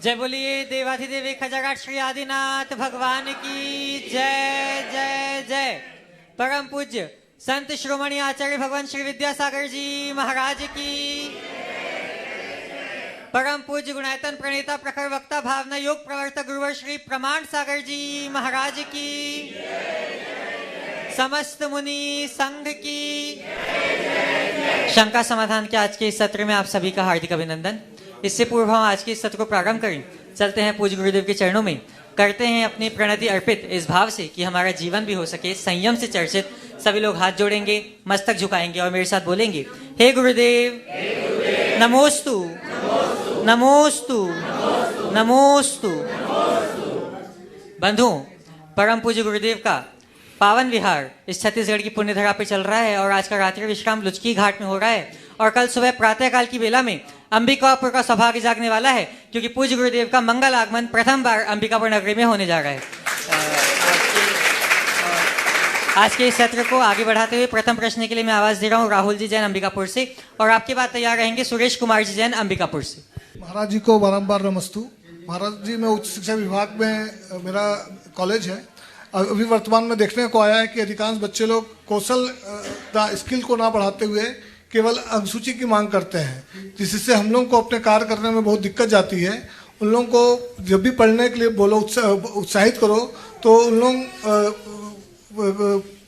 जय बोलिए देवाधिदेव खजाघाट श्री आदिनाथ भगवान की जय जय जय। परम पूज्य संत श्रोमणी आचार्य भगवान श्री विद्यासागर जी महाराज की, परम पूज्य गुणायतन प्रणेता प्रखर वक्ता भावना योग प्रवर्तक गुरुवर श्री प्रमाण सागर जी महाराज की, समस्त मुनि संघ की। शंका समाधान के आज के इस सत्र में आप सभी का हार्दिक अभिनंदन। इससे पूर्व हम आज के इस सत्र को प्रारंभ करें, चलते हैं पूज्य गुरुदेव के चरणों में, करते हैं अपनी प्रणति अर्पित इस भाव से कि हमारा जीवन भी हो सके संयम से चर्चित। सभी लोग हाथ जोड़ेंगे, मस्तक झुकाएंगे और मेरे साथ बोलेंगे, हे गुरुदेव नमोस्तु नमोस्तु नमोस्तु। बंधुओं, परम पूज्य गुरुदेव का पावन विहार इस छत्तीसगढ़ की पुण्य धरा पे चल रहा है और आज का रात्रि विश्राम लुचकी घाट में हो रहा है और कल सुबह प्रातःकाल की बेला में अंबिकापुर का सौभाग्य जागने वाला है, क्योंकि पूज्य गुरुदेव का मंगल आगमन प्रथम बार अंबिकापुर नगरी में होने जा रहा है। आज के इस सत्र को आगे बढ़ाते हुए प्रथम प्रश्न के लिए मैं आवाज दे रहा हूँ राहुल जी जैन अंबिकापुर से, और आपके बाद तैयार रहेंगे सुरेश कुमार जी जैन अंबिकापुर से। महाराज जी को बारंबार नमस्तु। महाराज जी, मैं उच्च शिक्षा विभाग में मेरा कॉलेज है। अभी वर्तमान में देखने को आया है कि अधिकांश बच्चे लोग कौशल स्किल को ना बढ़ाते हुए केवल अंकसूची की मांग करते हैं, जिससे हम लोगों को अपने कार्य करने में बहुत दिक्कत जाती है। उन लोगों को जब भी पढ़ने के लिए बोलो, उत्साहित करो, तो उन लोग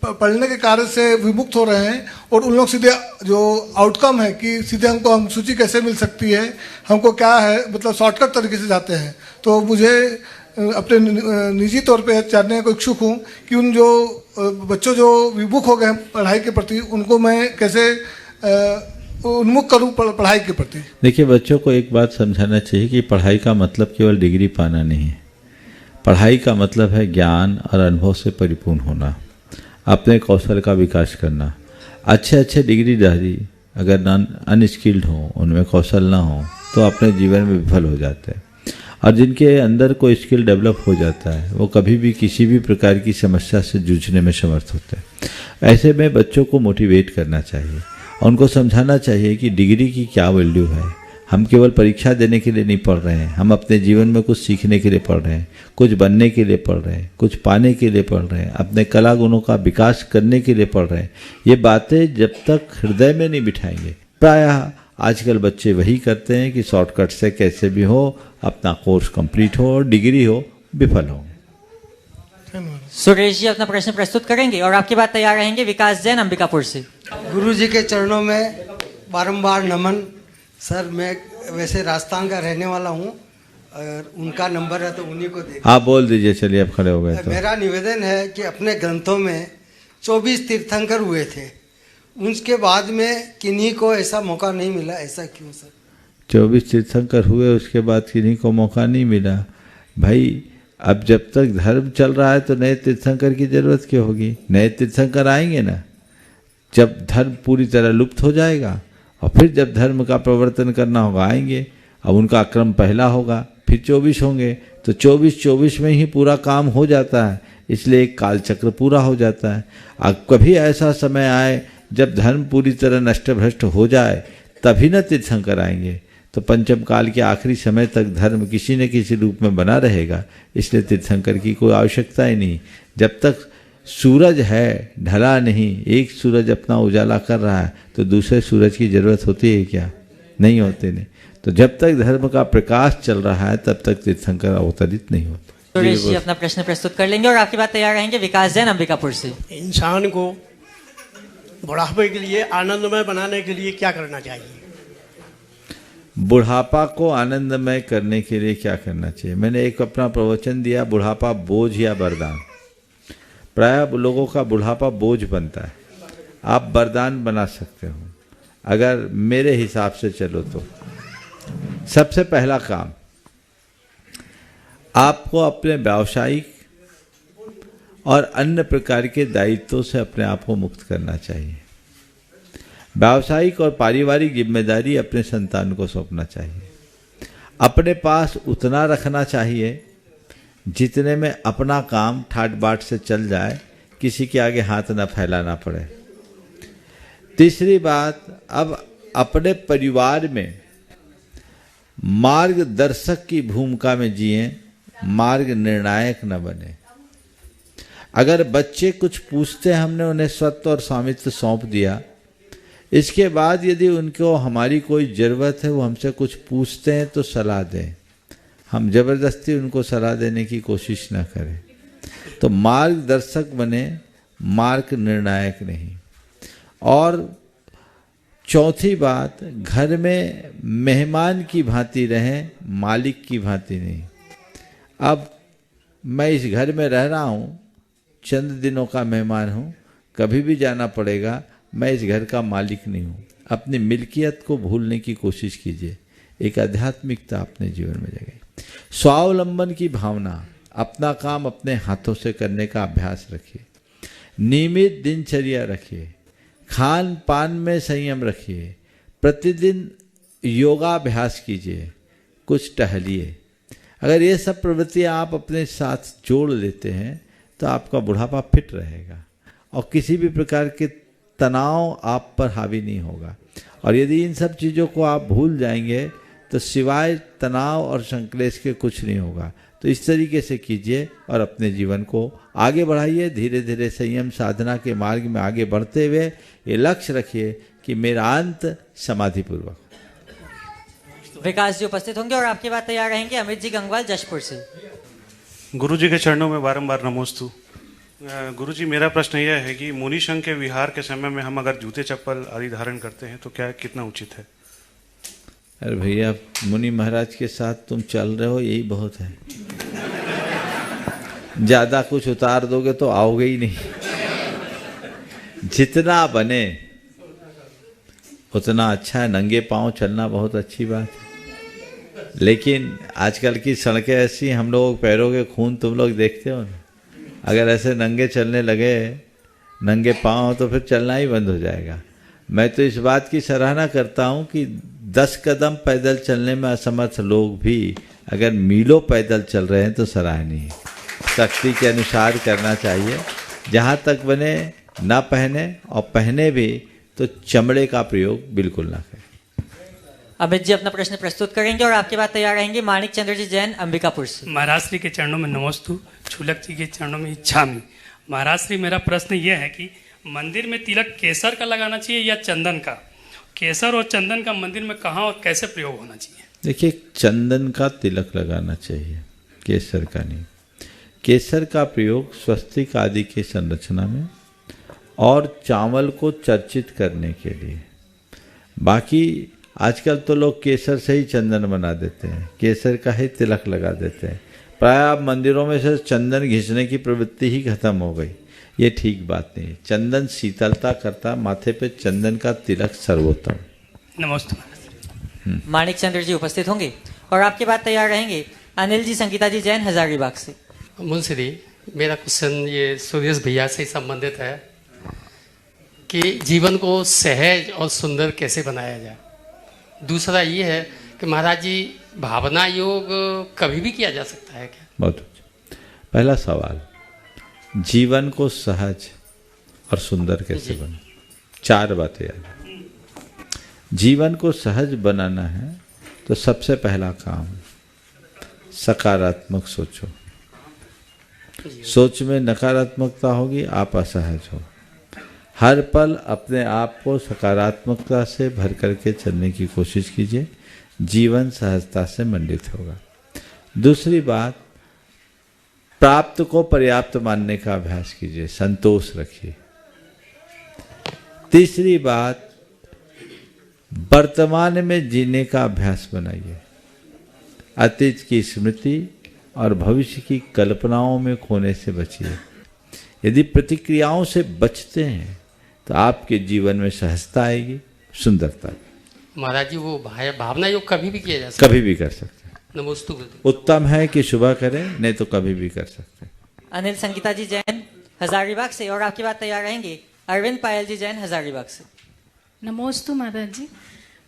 पढ़ने के कार्य से विमुक्त हो रहे हैं और उन लोग सीधे जो आउटकम है कि सीधे हमको अंकसूची कैसे मिल सकती है, हमको क्या है, मतलब शॉर्टकट तरीके से जाते हैं। तो मुझे अपने निजी तौर पे जानने को इच्छुक हूँ कि उन जो बच्चों जो विमुख हो गए हैं पढ़ाई के प्रति, उनको मैं कैसे उन्मुख करूं पढ़ाई के प्रति। देखिए, बच्चों को एक बात समझाना चाहिए कि पढ़ाई का मतलब केवल डिग्री पाना नहीं है। पढ़ाई का मतलब है ज्ञान और अनुभव से परिपूर्ण होना, अपने कौशल का विकास करना। अच्छे डिग्रीधारी अगर अनस्किल्ड हो, उनमें कौशल ना हो, तो अपने जीवन में विफल हो जाते हैं। और जिनके अंदर कोई स्किल डेवलप हो जाता है, वो कभी भी किसी भी प्रकार की समस्या से जूझने में समर्थ होते हैं। ऐसे में बच्चों को मोटिवेट करना चाहिए, उनको समझाना चाहिए कि डिग्री की क्या वैल्यू है। हम केवल परीक्षा देने के लिए नहीं पढ़ रहे हैं, हम अपने जीवन में कुछ सीखने के लिए पढ़ रहे हैं, कुछ बनने के लिए पढ़ रहे हैं, कुछ पाने के लिए पढ़ रहे हैं, अपने कला गुणों का विकास करने के लिए पढ़ रहे हैं। ये बातें जब तक हृदय में नहीं बिठाएंगे, प्रायः आजकल बच्चे वही करते हैं कि शॉर्टकट से कैसे भी हो अपना कोर्स कंप्लीट हो और डिग्री हो, विफल हो। सुरेश जी अपना प्रश्न प्रस्तुत करेंगे और आपके बाद तैयार रहेंगे विकास जैन अंबिकापुर से। गुरु जी के चरणों में बारंबार नमन। सर, मैं वैसे राजस्थान का रहने वाला हूँ और उनका नंबर है तो उन्हीं को दे। आप बोल दीजिए, चलिए अब खड़े हो गए तो। मेरा निवेदन है कि अपने ग्रंथों में 24 तीर्थंकर हुए थे, उसके बाद में किन्हीं को ऐसा मौका नहीं मिला, ऐसा क्यों सर? 24 तीर्थंकर हुए, उसके बाद किन्हीं को मौका नहीं मिला। भाई, अब जब तक धर्म चल रहा है तो नए तीर्थंकर की जरूरत क्यों होगी? नए तीर्थंकर आएंगे ना जब धर्म पूरी तरह लुप्त हो जाएगा, और फिर जब धर्म का प्रवर्तन करना होगा आएंगे। अब उनका क्रम पहला होगा, फिर 24 होंगे, तो 24 में ही पूरा काम हो जाता है, इसलिए एक काल चक्र पूरा हो जाता है। अब कभी ऐसा समय आए जब धर्म पूरी तरह नष्ट भ्रष्ट हो जाए, तभी न तीर्थंकर आएंगे। तो पंचम काल के आखिरी समय तक धर्म किसी न किसी रूप में बना रहेगा, इसलिए तीर्थंकर की कोई आवश्यकता ही नहीं। जब तक सूरज है ढला नहीं, एक सूरज अपना उजाला कर रहा है, तो दूसरे सूरज की जरूरत होती है क्या? नहीं होती नहीं। तो जब तक धर्म का प्रकाश चल रहा है तब तक तीर्थंकर अवतरित नहीं होते। सुरेश जी अपना प्रश्न प्रस्तुत कर लेंगे और आपके बाद तैयार रहेंगे विकास जैन अंबिकापुर से। इंसान को बुढ़ापे के लिए आनंदमय बनाने के लिए क्या करना चाहिए? बुढ़ापा को आनंदमय करने के लिए क्या करना चाहिए? मैंने एक अपना प्रवचन दिया, बुढ़ापा बोझ या वरदान। प्रायः लोगों का बुढ़ापा बोझ बनता है, आप वरदान बना सकते हो अगर मेरे हिसाब से चलो तो। सबसे पहला काम, आपको अपने व्यावसायिक और अन्य प्रकार के दायित्वों से अपने आप को मुक्त करना चाहिए। व्यावसायिक और पारिवारिक जिम्मेदारी अपने संतान को सौंपना चाहिए। अपने पास उतना रखना चाहिए जितने में अपना काम ठाट बाट से चल जाए, किसी के आगे हाथ न फैलाना पड़े। तीसरी बात, अब अपने परिवार में मार्गदर्शक की भूमिका में जिए, मार्ग निर्णायक न बने। अगर बच्चे कुछ पूछते हैं, हमने उन्हें स्वत्व और स्वामित्व सौंप दिया, इसके बाद यदि उनको हमारी कोई ज़रूरत है, वो हमसे कुछ पूछते हैं तो सलाह दें। हम जबरदस्ती उनको सलाह देने की कोशिश ना करें। तो मार्गदर्शक बने, मार्ग निर्णायक नहीं। और चौथी बात, घर में मेहमान की भांति रहें, मालिक की भांति नहीं। अब मैं इस घर में रह रहा हूँ, चंद दिनों का मेहमान हूँ, कभी भी जाना पड़ेगा, मैं इस घर का मालिक नहीं हूँ। अपनी मिल्कियत को भूलने की कोशिश कीजिए। एक आध्यात्मिकता अपने जीवन में जगह। स्वावलंबन की भावना, अपना काम अपने हाथों से करने का अभ्यास रखिए। नियमित दिनचर्या रखिए। खान पान में संयम रखिए। प्रतिदिन योगाभ्यास कीजिए। कुछ टहलिए। अगर ये सब प्रवृत्तियाँ आप अपने साथ जोड़ लेते हैं तो आपका बुढ़ापा फिट रहेगा और किसी भी प्रकार के तनाव आप पर हावी नहीं होगा। और यदि इन सब चीज़ों को आप भूल जाएंगे तो सिवाय तनाव और संक्लेश के कुछ नहीं होगा। तो इस तरीके से कीजिए और अपने जीवन को आगे बढ़ाइए। धीरे धीरे संयम साधना के मार्ग में आगे बढ़ते हुए ये लक्ष्य रखिए कि मेरा अंत समाधिपूर्वक। विकास जी उपस्थित होंगे और आपके बाद तैयार रहेंगे अमित जी गंगवाल जशपुर से। गुरु जी के चरणों में बारंबार नमोस्तु। गुरु जी, मेरा प्रश्न यह है कि मुनि संघ के विहार के समय में हम अगर जूते चप्पल आदि धारण करते हैं तो क्या कितना उचित है? अरे भैया, मुनि महाराज के साथ तुम चल रहे हो, यही बहुत है। ज़्यादा कुछ उतार दोगे तो आओगे ही नहीं। जितना बने उतना अच्छा है। नंगे पांव चलना बहुत अच्छी बात है, लेकिन आजकल की सड़कें ऐसी, हम लोग पैरों के खून तुम लोग देखते हो ना। अगर ऐसे नंगे चलने लगे, नंगे पांव, तो फिर चलना ही बंद हो जाएगा। मैं तो इस बात की सराहना करता हूँ कि 10 कदम पैदल चलने में असमर्थ लोग भी अगर मीलों पैदल चल रहे हैं तो सराहनीय है। शक्ति के अनुसार करना चाहिए। जहाँ तक बने ना पहने, और पहने भी तो चमड़े का प्रयोग बिल्कुल ना करें। अमित जी अपना प्रश्न प्रस्तुत करेंगे और आपके बाद तैयार रहेंगे माणिक चंद्र जी जैन अंबिकापुर से। महाराज श्री के चरणों में नमोस्तु, छुलक जी के चरणों में इच्छामि। महाराज श्री, मेरा प्रश्न यह है कि मंदिर में तिलक केसर का लगाना चाहिए या चंदन का? केसर और चंदन का मंदिर में कहाँ और कैसे प्रयोग होना चाहिए? देखिए, चंदन का तिलक लगाना चाहिए, केसर का नहीं। केसर का प्रयोग स्वस्तिक आदि की संरचना में और चावल को चर्चित करने के लिए। बाकी आजकल तो लोग केसर से ही चंदन बना देते हैं, केसर का ही तिलक लगा देते हैं। प्राय अब मंदिरों में से चंदन घिसने की प्रवृत्ति ही खत्म हो गई। ये ठीक बात नहीं है। चंदन शीतलता करता, माथे पे चंदन का तिलक सर्वोत्तम। नमस्ते। माणिक चंद्र जी उपस्थित होंगे और आपके बाद तैयार रहेंगे अनिल जी संगीता जी जैन हजारीबाग से। मुंशी, मेरा क्वेश्चन ये सुरेश भैया से संबंधित है कि जीवन को सहज और सुंदर कैसे बनाया जाए। दूसरा ये है कि महाराज जी, भावना योग कभी भी किया जा सकता है क्या? बहुत अच्छा। पहला सवाल, जीवन को सहज और सुंदर कैसे बने? 4 बातें याद। जीवन को सहज बनाना है तो सबसे पहला काम, सकारात्मक सोचो। सोच में नकारात्मकता होगी, आप असहज हो। हर पल अपने आप को सकारात्मकता से भर करके चलने की कोशिश कीजिए, जीवन सहजता से मंडित होगा। दूसरी बात, प्राप्त को पर्याप्त मानने का अभ्यास कीजिए, संतोष रखिए। तीसरी बात, वर्तमान में जीने का अभ्यास बनाइए। अतीत की स्मृति और भविष्य की कल्पनाओं में खोने से बचिए। यदि प्रतिक्रियाओं से बचते हैं तो आपके जीवन में सहजता आएगी, सुंदरता। महाराज जी, वो भावना योग कभी भी किया जा सकता है? कभी भी कर सकते हैं। नमोस्तु। उत्तम है कि सुबह करें, नहीं तो कभी भी कर सकते हैं। अनिल संगीता जी जैन हजारीबाग से और आपके बाद तैयार रहेंगे अरविंद पायल जी जैन हजारीबाग से। नमोस्तु महाराज जी।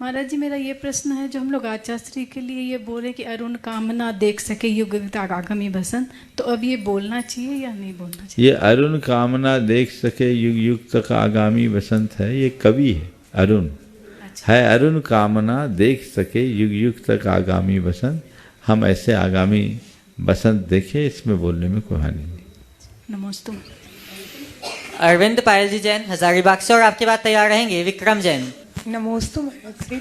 महाराज जी, मेरा ये प्रश्न है, जो हम लोग आचार्य के लिए ये बोले कि अरुण कामना देख सके युग तक आगामी बसंत, तो अब ये बोलना चाहिए या नहीं बोलना चाहिए? ये अरुण कामना देख सके युग युग तक आगामी बसंत है, ये कवि है अरुण। है अरुण कामना देख सके युग युग तक आगामी बसंत, हम ऐसे आगामी बसंत देखे, इसमें बोलने में कोई हानि नहीं। नमस्ते। अरविंद पायल जी जैन हजारीबाग से, और आपके बाद तैयार रहेंगे विक्रम जैन। नमोस्तु महाराज श्री।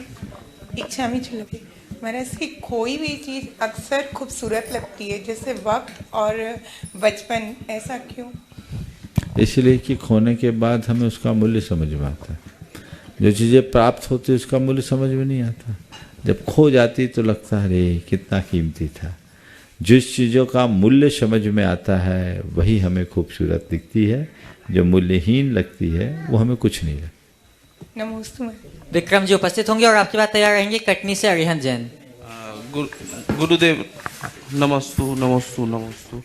इच्छा में चलती महाराज श्री, कोई भी चीज़ अक्सर खूबसूरत लगती है, जैसे वक्त और बचपन, ऐसा क्यों? इसलिए कि खोने के बाद हमें उसका मूल्य समझ में आता है। जो चीज़ें प्राप्त होती है उसका मूल्य समझ में नहीं आता, जब खो जाती तो लगता है अरे कितना कीमती था। जिस चीज़ों का मूल्य समझ में आता है वही हमें खूबसूरत दिखती है, जो मूल्यहीन लगती है वो हमें कुछ नहीं लगता। नमोस्तु। विक्रम जी उपस्थित होंगे, और आपके बाद तैयार रहेंगे कटनी से अरिहंत जैन। गुरुदेव नमस्तु नमस्तु नमस्तु।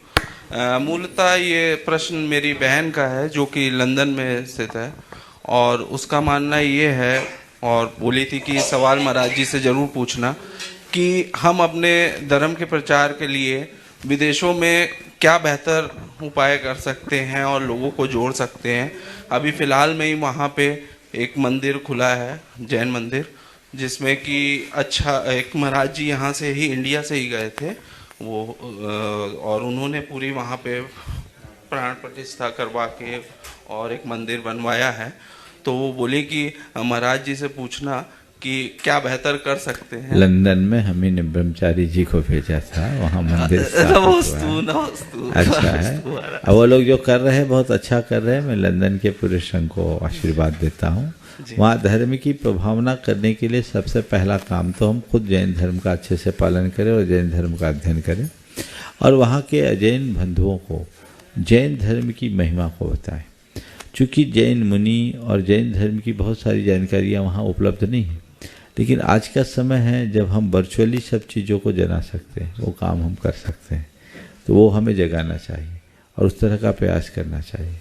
मूलतः ये प्रश्न मेरी बहन का है जो कि लंदन में स्थित है, और उसका मानना ये है, और बोली थी कि सवाल महाराज जी से ज़रूर पूछना, कि हम अपने धर्म के प्रचार के लिए विदेशों में क्या बेहतर उपाय कर सकते हैं और लोगों को जोड़ सकते हैं। अभी फ़िलहाल में ही वहाँ पे एक मंदिर खुला है, जैन मंदिर, जिसमें कि अच्छा एक महाराज जी यहाँ से ही, इंडिया से ही गए थे वो, और उन्होंने पूरी वहाँ पे प्राण प्रतिष्ठा करवा के और एक मंदिर बनवाया है। तो वो बोले कि महाराज जी से पूछना कि क्या बेहतर कर सकते हैं। लंदन में हमी ने ब्रह्मचारी जी को भेजा था, वहाँ मंदिर अच्छा है। अब वो लोग जो कर रहे हैं बहुत अच्छा कर रहे हैं, मैं लंदन के पूरे संघ को आशीर्वाद देता हूँ। वहाँ धर्म की प्रभावना करने के लिए सबसे पहला काम तो हम खुद जैन धर्म का अच्छे से पालन करें और जैन धर्म का अध्ययन करें, और वहाँ के अजैन बंधुओं को जैन धर्म की महिमा को बताएं। चूँकि जैन मुनि और जैन धर्म की बहुत सारी जानकारियाँ वहाँ उपलब्ध नहीं है, लेकिन आज का समय है जब हम वर्चुअली सब चीज़ों को जना सकते हैं, वो काम हम कर सकते हैं, तो वो हमें जगाना चाहिए और उस तरह का प्रयास करना चाहिए।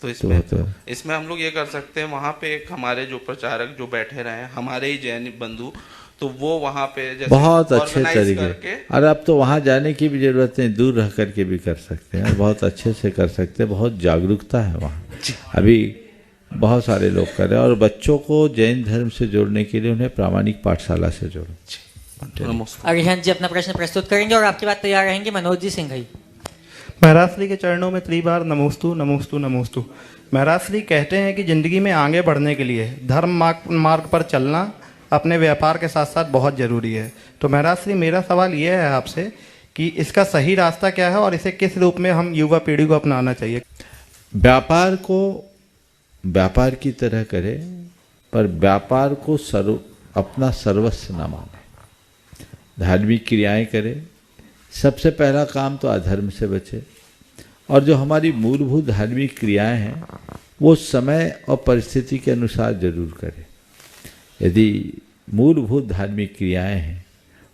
तो इसमें हम लोग ये कर सकते हैं, वहाँ पे एक हमारे जो प्रचारक जो बैठे रहे हैं, हमारे ही जैन बंधु, तो वो वहाँ पे जैसे बहुत अच्छे तरीके, और अब तो वहाँ जाने की भी जरूरत नहीं, दूर रह करके भी कर सकते हैं और बहुत अच्छे से कर सकते हैं। बहुत जागरूकता है वहाँ, अभी बहुत सारे लोग कर रहे हैं, और बच्चों को जैन धर्म से जोड़ने के लिए उन्हें प्रामाणिक पाठशाला से जोड़ो। अरिहंत जी अपना प्रश्न प्रस्तुत करेंगे, और आपके बाद तैयार रहेंगे मनोज जी सिंघई। महाराज श्री के चरणों में त्रिबार नमोस्तु नमोस्तु नमोस्तु। महाराज श्री कहते हैं कि जिंदगी में आगे बढ़ने के लिए धर्म मार्ग पर चलना अपने व्यापार के साथ साथ बहुत ज़रूरी है। तो महाराज श्री, मेरा सवाल यह है आपसे कि इसका सही रास्ता क्या है और इसे किस रूप में हम युवा पीढ़ी को अपनाना चाहिए? व्यापार को व्यापार की तरह करे, पर व्यापार को अपना सर्वस्व न माने। धार्मिक क्रियाएं करे, सबसे पहला काम तो अधर्म से बचे, और जो हमारी मूलभूत धार्मिक क्रियाएं हैं वो समय और परिस्थिति के अनुसार जरूर करें। यदि मूलभूत धार्मिक क्रियाएं हैं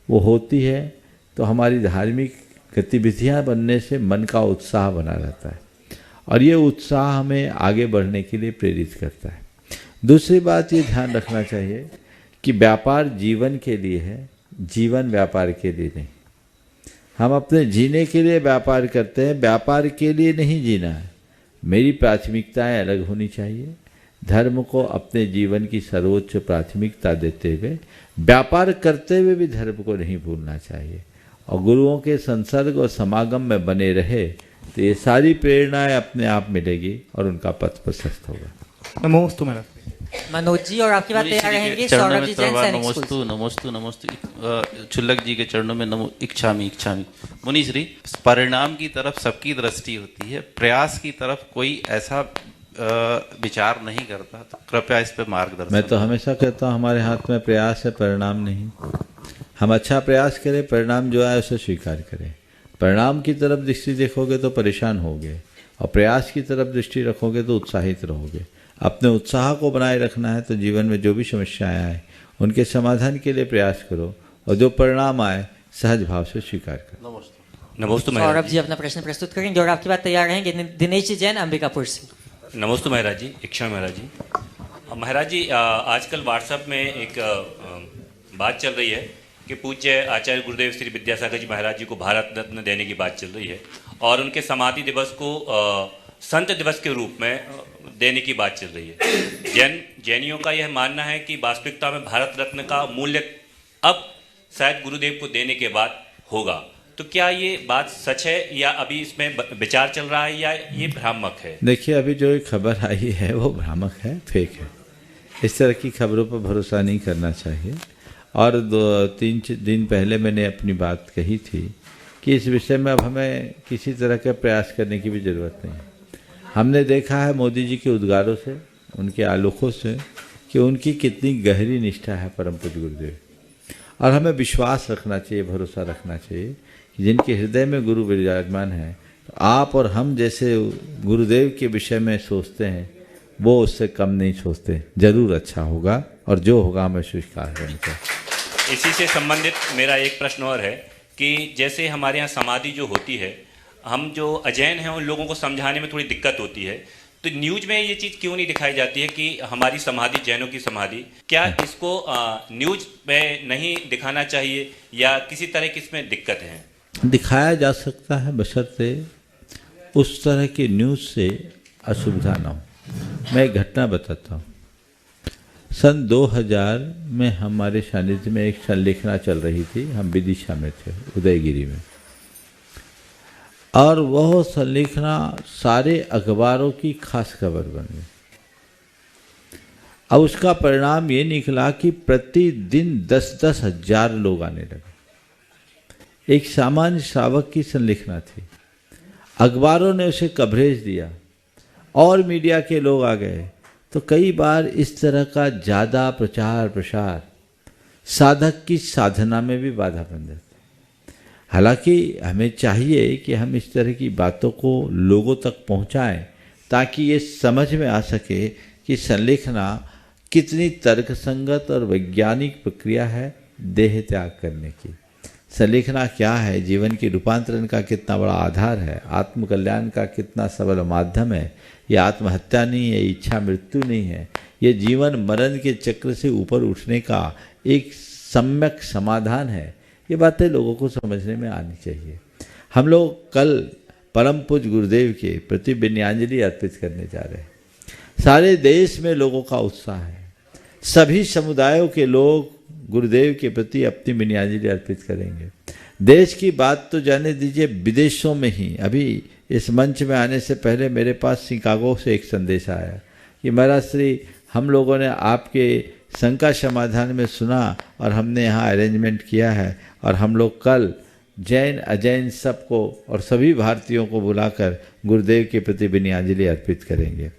वो होती है तो हमारी धार्मिक गतिविधियां बनने से मन का उत्साह बना रहता है, और ये उत्साह हमें आगे बढ़ने के लिए प्रेरित करता है। दूसरी बात ये ध्यान रखना चाहिए कि व्यापार जीवन के लिए है, जीवन व्यापार के लिए नहीं। हम अपने जीने के लिए व्यापार करते हैं, व्यापार के लिए नहीं जीना है। मेरी प्राथमिकताएं अलग होनी चाहिए। धर्म को अपने जीवन की सर्वोच्च प्राथमिकता देते हुए व्यापार करते हुए भी धर्म को नहीं भूलना चाहिए, और गुरुओं के संसर्ग और समागम में बने रहे तो ये सारी प्रेरणाएं अपने आप मिलेगी और उनका पथ प्रशस्त होगा। नमोस्तु महाराज। मनोज जी, और आपकी बात तैयार रहेंगे सौरभ जी जैन सैनिक स्कूल। नमोस्तु नमोस्तु नमोस्तु। छुल्लक जी के चरणों में नमो। इच्छामी इच्छामी। मुनि श्री, परिणाम की तरफ सबकी दृष्टि होती है, प्रयास की तरफ कोई ऐसा विचार नहीं करता, तो कृपया इस पे मार्गदर्शन। मैं तो हमेशा कहता हूँ हमारे हाथ में प्रयास है, परिणाम नहीं। हम अच्छा प्रयास करें, परिणाम जो है उसे स्वीकार करें। परिणाम की तरफ दृष्टि देखोगे तो परेशान होगे, और प्रयास की तरफ दृष्टि रखोगे तो उत्साहित रहोगे। अपने उत्साह को बनाए रखना है तो जीवन में जो भी समस्याएं आए उनके समाधान के लिए प्रयास करो, और जो परिणाम आए सहज भाव से स्वीकार करो। नमोस्तु सौरभ जी अपना प्रश्न प्रस्तुत करेंगे, और आपकी बात तैयार रहेंगे दिनेश जी जैन अंबिकापुर से। नमस्ते महाराज जी, इच्छा महाराज जी। महाराज जी, आजकल व्हाट्सएप में एक बात चल रही है कि पूज्य आचार्य गुरुदेव श्री विद्यासागर जी महाराज जी को भारत रत्न देने की बात चल रही है और उनके समाधि दिवस को संत दिवस के रूप में देने की बात चल रही है। जैनियों का यह मानना है कि वास्तविकता में भारत रत्न का मूल्य अब शायद गुरुदेव को देने के बाद होगा, तो क्या ये बात सच है या अभी इसमें विचार चल रहा है या ये भ्रामक है? देखिए, अभी जो खबर आई है वो भ्रामक है, फेक है। इस तरह की खबरों पर भरोसा नहीं करना चाहिए। और 2-3 दिन पहले मैंने अपनी बात कही थी कि इस विषय में अब हमें किसी तरह का प्रयास करने की भी ज़रूरत नहीं। हमने देखा है मोदी जी के उद्गारों से, उनके आलोकों से, कि उनकी कितनी गहरी निष्ठा है परम पूज्य गुरुदेव। और हमें विश्वास रखना चाहिए, भरोसा रखना चाहिए कि जिनके हृदय में गुरु विराजमान है, तो आप और हम जैसे गुरुदेव के विषय में सोचते हैं वो उससे कम नहीं सोचते। जरूर अच्छा होगा और जो होगा हमें स्वीकार करना चाहिए। इसी से संबंधित मेरा एक प्रश्न और है कि जैसे हमारे यहाँ समाधि जो होती है, हम जो अजैन हैं उन लोगों को समझाने में थोड़ी दिक्कत होती है, तो न्यूज में ये चीज़ क्यों नहीं दिखाई जाती है कि हमारी समाधि, जैनों की समाधि, क्या इसको न्यूज में नहीं दिखाना चाहिए या किसी तरह की इसमें दिक्कत है? दिखाया जा सकता है बशर्ते उस तरह की न्यूज़ से असुविधा ना हो। मैं एक घटना बताता हूँ। सन 2000 में हमारे सानिध्य में एक संलेखना चल रही थी, हम विदिशा में थे, उदयगिरी में, और वह संलेखना सारे अखबारों की खास खबर बन गई। अब उसका परिणाम ये निकला कि प्रतिदिन 10-10 हजार लोग आने लगे। एक सामान्य श्रावक की संलेखना थी, अखबारों ने उसे कवरेज दिया और मीडिया के लोग आ गए, तो कई बार इस तरह का ज़्यादा प्रचार प्रसार साधक की साधना में भी बाधा बन जाती है। हालांकि हमें चाहिए कि हम इस तरह की बातों को लोगों तक पहुंचाएं ताकि ये समझ में आ सके कि संलेखना कितनी तर्कसंगत और वैज्ञानिक प्रक्रिया है देह त्याग करने की। संलेखना क्या है, जीवन के रूपांतरण का कितना बड़ा आधार है, आत्मकल्याण का कितना सबल माध्यम है। ये आत्महत्या नहीं है, इच्छा मृत्यु नहीं है, ये जीवन मरण के चक्र से ऊपर उठने का एक सम्यक समाधान है। ये बातें लोगों को समझने में आनी चाहिए। हम लोग कल परम पूज्य गुरुदेव के प्रति विनयाञ्जलि अर्पित करने जा रहे हैं। सारे देश में लोगों का उत्साह है, सभी समुदायों के लोग गुरुदेव के प्रति अपनी विनयाञ्जलि अर्पित करेंगे। देश की बात तो जाने दीजिए, विदेशों में ही अभी इस मंच में आने से पहले मेरे पास शिकागो से एक संदेश आया कि महाराज श्री, हम लोगों ने आपके शंका समाधान में सुना और हमने यहाँ अरेंजमेंट किया है और हम लोग कल जैन अजैन सबको और सभी भारतीयों को बुलाकर गुरुदेव के प्रति विनयाञ्जलि अर्पित करेंगे।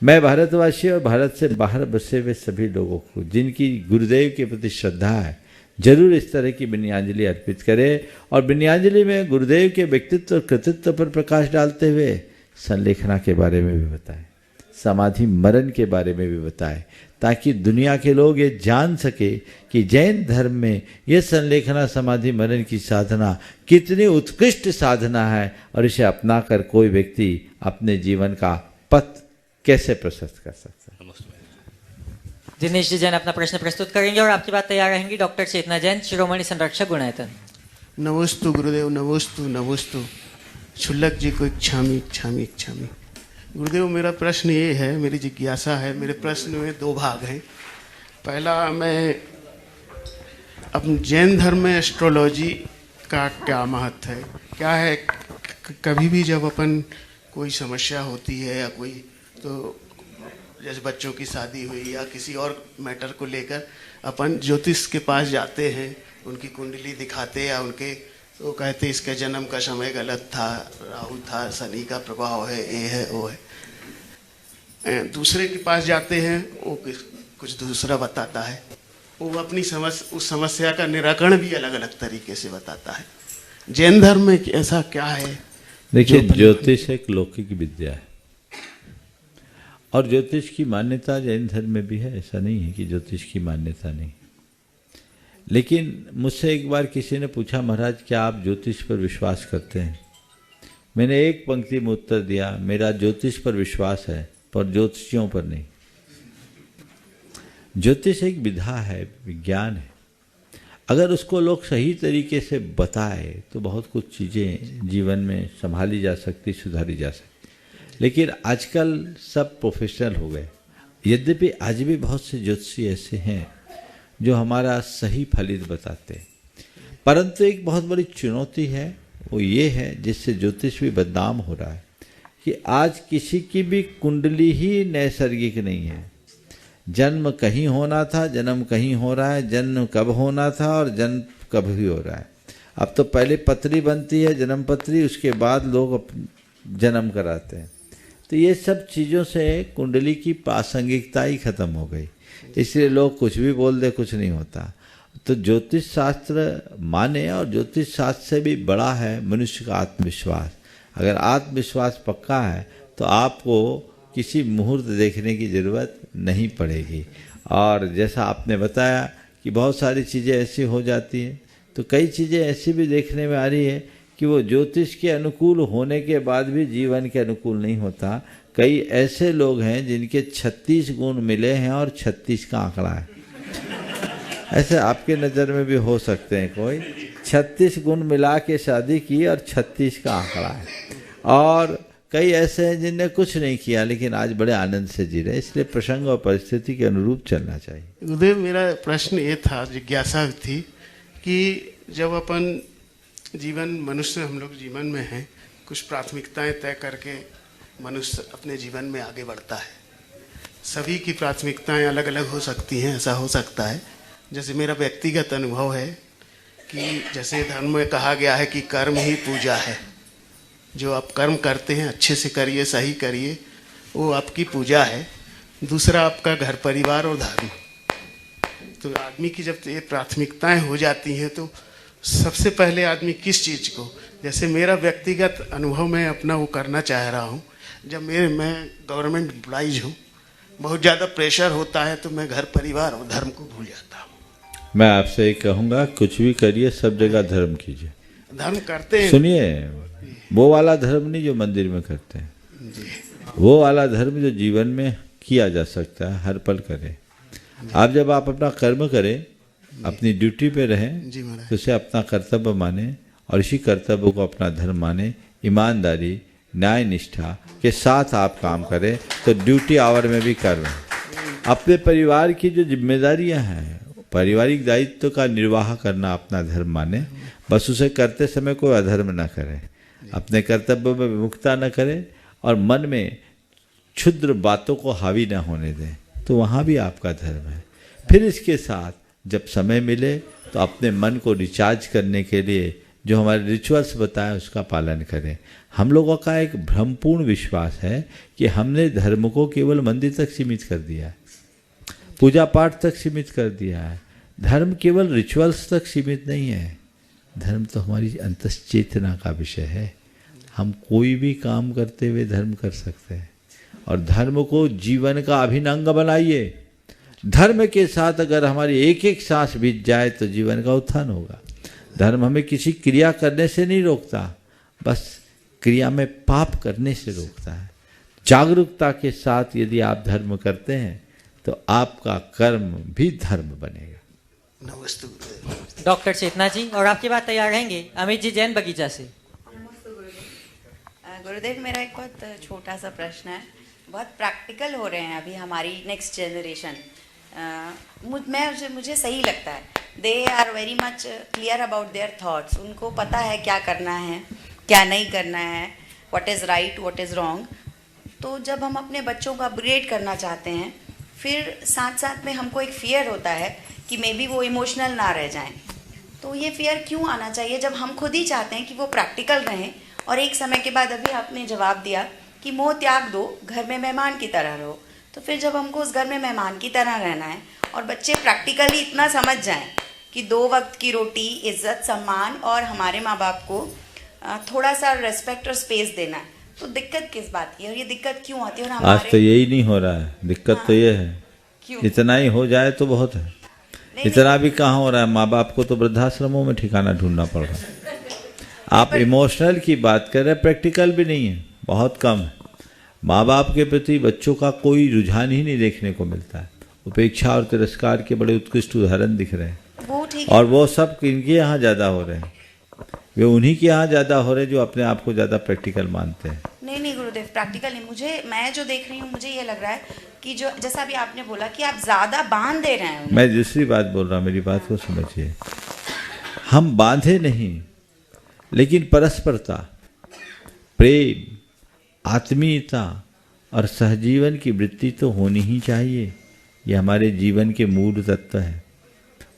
मैं भारतवासी और भारत से बाहर बसे हुए सभी लोगों को जिनकी गुरुदेव के प्रति श्रद्धा है, जरूर इस तरह की विनयाञ्जलि अर्पित करें और विनयाञ्जलि में गुरुदेव के व्यक्तित्व और कृतित्व पर प्रकाश डालते हुए संलेखना के बारे में भी बताएं, समाधि मरण के बारे में भी बताएं, ताकि दुनिया के लोग ये जान सके कि जैन धर्म में ये संलेखना समाधि मरण की साधना कितनी उत्कृष्ट साधना है और इसे अपनाकर कोई व्यक्ति अपने जीवन का पथ कैसे प्रशस्त कर सकता है। दिनेश जी जैन अपना प्रश्न प्रस्तुत करेंगे और आपकी बात तैयार रहेंगी डॉक्टर चेतना जैन, शिरोमणि संरक्षक गुणायतन। नमोस्तु गुरुदेव, नमोस्तु नमोस्तु। क्षुल्लक जी को इच्छामि इच्छामि इच्छामि। गुरुदेव, मेरा प्रश्न ये है, मेरी जिज्ञासा है, मेरे प्रश्न में 2 भाग हैं। पहला, मैं अपने जैन धर्म में एस्ट्रोलॉजी का क्या महत्व है, क्या है? कभी भी जब अपन कोई समस्या होती है या कोई, तो जैसे बच्चों की शादी हुई या किसी और मैटर को लेकर अपन ज्योतिष के पास जाते हैं, उनकी कुंडली दिखाते या उनके, तो कहते इसके जन्म का समय गलत था, राहु था, शनि का प्रभाव है, ये है वो है। दूसरे के पास जाते हैं, वो कुछ दूसरा बताता है, वो अपनी उस समस्या का निराकरण भी अलग अलग तरीके से बताता है। जैन धर्म में ऐसा क्या है? देखिए, ज्योतिष एक लौकिक विद्या है और ज्योतिष की मान्यता जैन धर्म में भी है, ऐसा नहीं है कि ज्योतिष की मान्यता नहीं। लेकिन मुझसे एक बार किसी ने पूछा, महाराज क्या आप ज्योतिष पर विश्वास करते हैं? मैंने एक पंक्ति में उत्तर दिया, मेरा ज्योतिष पर विश्वास है पर ज्योतिषियों पर नहीं। ज्योतिष एक विधा है, विज्ञान है। अगर उसको लोग सही तरीके से बताए तो बहुत कुछ चीज़ें जीवन में संभाली जा सकती, सुधारी जा सकती। लेकिन आजकल सब प्रोफेशनल हो गए। यद्यपि आज भी बहुत से ज्योतिषी ऐसे हैं जो हमारा सही फलित बताते हैं, परंतु एक बहुत बड़ी चुनौती है, वो ये है जिससे ज्योतिष भी बदनाम हो रहा है कि आज किसी की भी कुंडली ही नैसर्गिक नहीं है। जन्म कहीं होना था, जन्म कहीं हो रहा है, जन्म कब होना था और जन्म कब ही हो रहा है। अब तो पहले पत्री बनती है, जन्म पत्री, उसके बाद लोग जन्म कराते हैं। तो ये सब चीज़ों से कुंडली की प्रासंगिकता ही खत्म हो गई, इसलिए लोग कुछ भी बोल दे, कुछ नहीं होता। तो ज्योतिष शास्त्र माने, और ज्योतिष शास्त्र से भी बड़ा है मनुष्य का आत्मविश्वास। अगर आत्मविश्वास पक्का है तो आपको किसी मुहूर्त देखने की ज़रूरत नहीं पड़ेगी। और जैसा आपने बताया कि बहुत सारी चीज़ें ऐसी हो जाती हैं, तो कई चीज़ें ऐसी भी देखने में आ रही है कि वो ज्योतिष के अनुकूल होने के बाद भी जीवन के अनुकूल नहीं होता। कई ऐसे लोग हैं जिनके 36 गुण मिले हैं और 36 का आंकड़ा है। ऐसे आपके नज़र में भी हो सकते हैं, कोई 36 गुण मिला के शादी की और 36 का आंकड़ा है, और कई ऐसे हैं जिनने कुछ नहीं किया लेकिन आज बड़े आनंद से जी रहे। इसलिए प्रसंग और परिस्थिति के अनुरूप चलना चाहिए। गुरुदेव, मेरा प्रश्न ये था, जिज्ञासा थी कि जब अपन जीवन, मनुष्य हम लोग जीवन में हैं, कुछ प्राथमिकताएं तय करके मनुष्य अपने जीवन में आगे बढ़ता है। सभी की प्राथमिकताएं अलग अलग हो सकती हैं, ऐसा हो सकता है। जैसे मेरा व्यक्तिगत अनुभव है कि जैसे धर्म में कहा गया है कि कर्म ही पूजा है। जो आप कर्म करते हैं अच्छे से करिए, सही करिए, वो आपकी पूजा है। दूसरा आपका घर परिवार और धर्म। तो आदमी की जब ये प्राथमिकताएं हो जाती हैं तो सबसे पहले आदमी किस चीज़ को, जैसे मेरा व्यक्तिगत अनुभव मैं अपना वो करना चाह रहा हूँ। जब मैं गवर्नमेंट एम्प्लॉइज हूँ, बहुत ज़्यादा प्रेशर होता है तो मैं घर परिवार और धर्म को भूल जाता हूँ। मैं आपसे ये कहूँगा, कुछ भी करिए, सब जगह धर्म कीजिए। धर्म करते हैं, सुनिए, वो वाला धर्म नहीं जो मंदिर में करते हैं, वो वाला धर्म जो जीवन में किया जा सकता है, हर पल करें। आप जब आप अपना कर्म करें, अपनी ड्यूटी पे रहें, तो उसे अपना कर्तव्य माने और इसी कर्तव्य को अपना धर्म माने। ईमानदारी, न्याय निष्ठा के साथ आप काम करें तो ड्यूटी आवर में भी कर्म है। अपने परिवार की जो जिम्मेदारियां हैं, पारिवारिक दायित्व का निर्वाह करना अपना धर्म माने। बस उसे करते समय कोई अधर्म न करें, अपने कर्तव्य में विमुखता न करें और मन में क्षुद्र बातों को हावी न होने दें, तो वहाँ भी आपका धर्म है। फिर इसके साथ जब समय मिले तो अपने मन को रिचार्ज करने के लिए जो हमारे रिचुअल्स बताए उसका पालन करें। हम लोगों का एक भ्रमपूर्ण विश्वास है कि हमने धर्म को केवल मंदिर तक सीमित कर दिया है, पूजा पाठ तक सीमित कर दिया है। धर्म केवल रिचुअल्स तक सीमित नहीं है, धर्म तो हमारी अंतश्चेतना का विषय है। हम कोई भी काम करते हुए धर्म कर सकते हैं और धर्म को जीवन का अभिन्न अंग बनाइए। धर्म के साथ अगर हमारी एक एक सांस बीत जाए तो जीवन का उत्थान होगा। धर्म हमें किसी क्रिया करने से नहीं रोकता, बस क्रिया में पाप करने से रोकता है। जागरूकता के साथ यदि आप धर्म करते हैं तो आपका कर्म भी धर्म बनेगा। डॉक्टर चेतना जी, और आपके बाद तैयार रहेंगे अमित जी जैन बगीचा से। गुरुदेव, मेरा एक बहुत छोटा सा प्रश्न है। बहुत प्रैक्टिकल हो रहे हैं अभी हमारी नेक्स्ट जनरेशन। मुझे सही लगता है, they are very much clear about their thoughts. उनको पता है क्या करना है, क्या नहीं करना है, what is right, what is wrong. तो जब हम अपने बच्चों को अपग्रेड करना चाहते हैं, फिर साथ साथ में हमको एक फियर होता है कि मे बी वो इमोशनल ना रह जाएं। तो ये फियर क्यों आना चाहिए जब हम खुद ही चाहते हैं कि वो प्रैक्टिकल रहें? और एक समय के बाद अभी आपने जवाब दिया कि मोह त्याग दो, घर में मेहमान की तरह रहो। तो फिर जब हमको उस घर में मेहमान की तरह रहना है और बच्चे प्रैक्टिकली इतना समझ जाएं कि 2 वक्त की रोटी, इज्जत, सम्मान और हमारे माँ बाप को थोड़ा सा रेस्पेक्ट और स्पेस देना है, तो दिक्कत किस बात की है और ये दिक्कत क्यों आती है? और आज तो यही नहीं हो रहा है, दिक्कत तो ये है, इतना ही हो जाए तो बहुत है। इतना भी कहाँ हो रहा है, माँ बाप को तो वृद्धाश्रमों में ठिकाना ढूंढना पड़ रहा है। आप इमोशनल की बात कर रहे हैं, प्रैक्टिकल भी नहीं है, बहुत कम है। माँ बाप के प्रति बच्चों का कोई रुझान ही नहीं देखने को मिलता है। उपेक्षा और तिरस्कार के बड़े उत्कृष्ट उदाहरण दिख रहे हैं। वो ठीक और है। वो सब इनके यहाँ ज़्यादा हो रहे हैं, वे उन्हीं के यहाँ ज़्यादा हो रहे हैं जो अपने आप को ज़्यादा प्रैक्टिकल मानते हैं। नहीं नहीं गुरुदेव, प्रैक्टिकल नहीं, मैं जो देख रही हूँ मुझे ये लग रहा है कि जो जैसा अभी आपने बोला कि आप ज्यादा बांध दे रहे हैं उन्हें। मैं दूसरी बात बोल रहा हूँ, मेरी बात को समझिए। हम बांधे नहीं, लेकिन परस्परता, प्रेम, आत्मीयता और सहजीवन की वृत्ति तो होनी ही चाहिए। ये हमारे जीवन के मूल तत्व है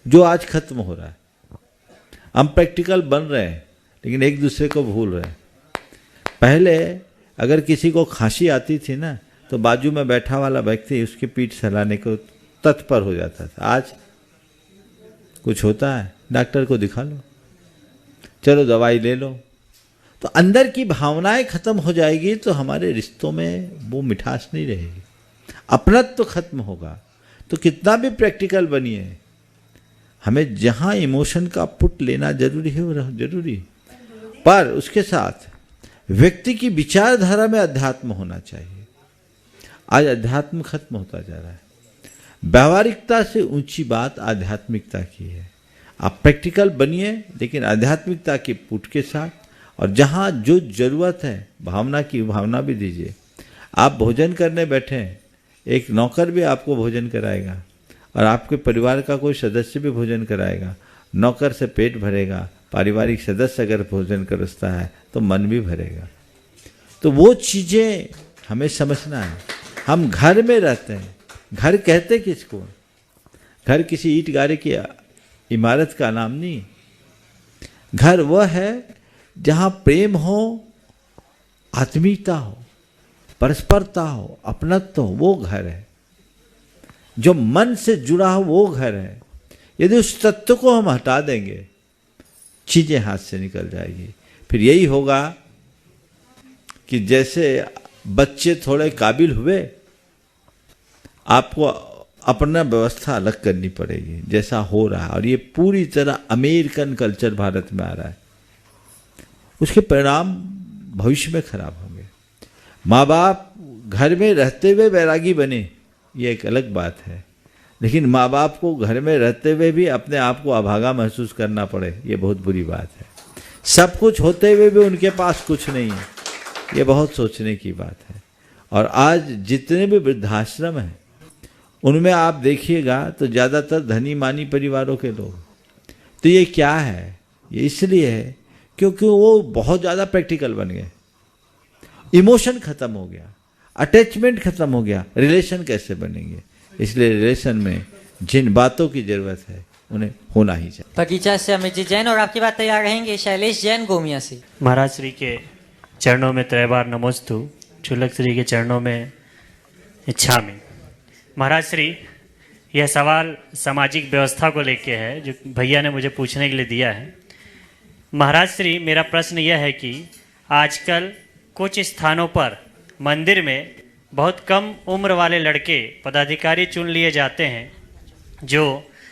जो आज खत्म हो रहा है। हम प्रैक्टिकल बन रहे हैं लेकिन एक दूसरे को भूल रहे हैं। पहले अगर किसी को खांसी आती थी ना तो बाजू में बैठा वाला व्यक्ति उसकी पीठ सहलाने को तत्पर हो जाता था। आज कुछ होता है, डॉक्टर को दिखा लो, चलो दवाई ले लो। तो अंदर की भावनाएं खत्म हो जाएगी तो हमारे रिश्तों में वो मिठास नहीं रहेगी, अपनत्व तो खत्म होगा। तो कितना भी प्रैक्टिकल बनिए, हमें जहाँ इमोशन का पुट लेना जरूरी है वो जरूरी, पर उसके साथ व्यक्ति की विचारधारा में अध्यात्म होना चाहिए। आज अध्यात्म खत्म होता जा रहा है। व्यावहारिकता से ऊंची बात आध्यात्मिकता की है। आप प्रैक्टिकल बनिए लेकिन आध्यात्मिकता के पुट के साथ, और जहाँ जो जरूरत है भावना की भावना भी दीजिए। आप भोजन करने बैठे हैं, एक नौकर भी आपको भोजन कराएगा और आपके परिवार का कोई सदस्य भी भोजन कराएगा। नौकर से पेट भरेगा, पारिवारिक सदस्य अगर भोजन करता है तो मन भी भरेगा। तो वो चीज़ें हमें समझना है। हम घर में रहते हैं, घर कहते किसको? घर किसी ईंट गारे की इमारत का नाम नहीं। घर वह है जहाँ प्रेम हो, आत्मीयता हो, परस्परता हो, अपनत्व हो, वो घर है। जो मन से जुड़ा हो वो घर है। यदि उस तत्व को हम हटा देंगे चीजें हाथ से निकल जाएगी। फिर यही होगा कि जैसे बच्चे थोड़े काबिल हुए, आपको अपना व्यवस्था अलग करनी पड़ेगी, जैसा हो रहा है। और ये पूरी तरह अमेरिकन कल्चर भारत में आ रहा है। उसके परिणाम भविष्य में खराब होंगे। माँ बाप घर में रहते हुए वैरागी बने, ये एक अलग बात है, लेकिन माँ बाप को घर में रहते हुए भी अपने आप को अभागा महसूस करना पड़े, ये बहुत बुरी बात है। सब कुछ होते हुए भी उनके पास कुछ नहीं है, ये बहुत सोचने की बात है। और आज जितने भी वृद्धाश्रम हैं उनमें आप देखिएगा तो ज़्यादातर धनी मानी परिवारों के लोग। तो ये क्या है? ये इसलिए है क्योंकि वो बहुत ज़्यादा प्रैक्टिकल बन गए, इमोशन खत्म हो गया, अटैचमेंट खत्म हो गया। रिलेशन कैसे बनेंगे? इसलिए रिलेशन में जिन बातों की जरूरत है उन्हें होना ही चाहिए। बगीचा से अमित जी जैन, और आपकी बात तैयार रहेंगे शैलेश जैन गोमिया से। महाराज श्री के चरणों में त्रैबार नमोस्तु, चुलक श्री के चरणों में इच्छामि। महाराज श्री, यह सवाल सामाजिक व्यवस्था को लेके है जो भैया ने मुझे पूछने के लिए दिया है। महाराज श्री, मेरा प्रश्न यह है कि आजकल कुछ स्थानों पर मंदिर में बहुत कम उम्र वाले लड़के पदाधिकारी चुन लिए जाते हैं जो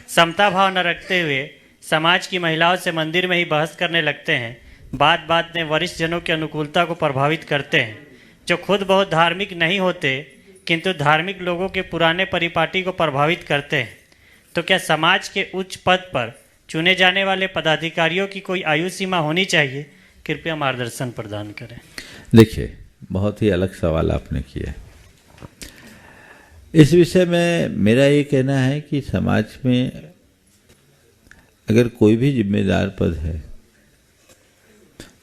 समता भाव न रखते हुए समाज की महिलाओं से मंदिर में ही बहस करने लगते हैं। बात बात में वरिष्ठ जनों की अनुकूलता को प्रभावित करते हैं, जो खुद बहुत धार्मिक नहीं होते किंतु धार्मिक लोगों के पुराने परिपाटी को प्रभावित करते हैं। तो क्या समाज के उच्च पद पर चुने जाने वाले पदाधिकारियों की कोई आयु सीमा होनी चाहिए? कृपया मार्गदर्शन प्रदान करें। देखिए, बहुत ही अलग सवाल आपने किया। इस विषय में मेरा ये कहना है कि समाज में अगर कोई भी जिम्मेदार पद है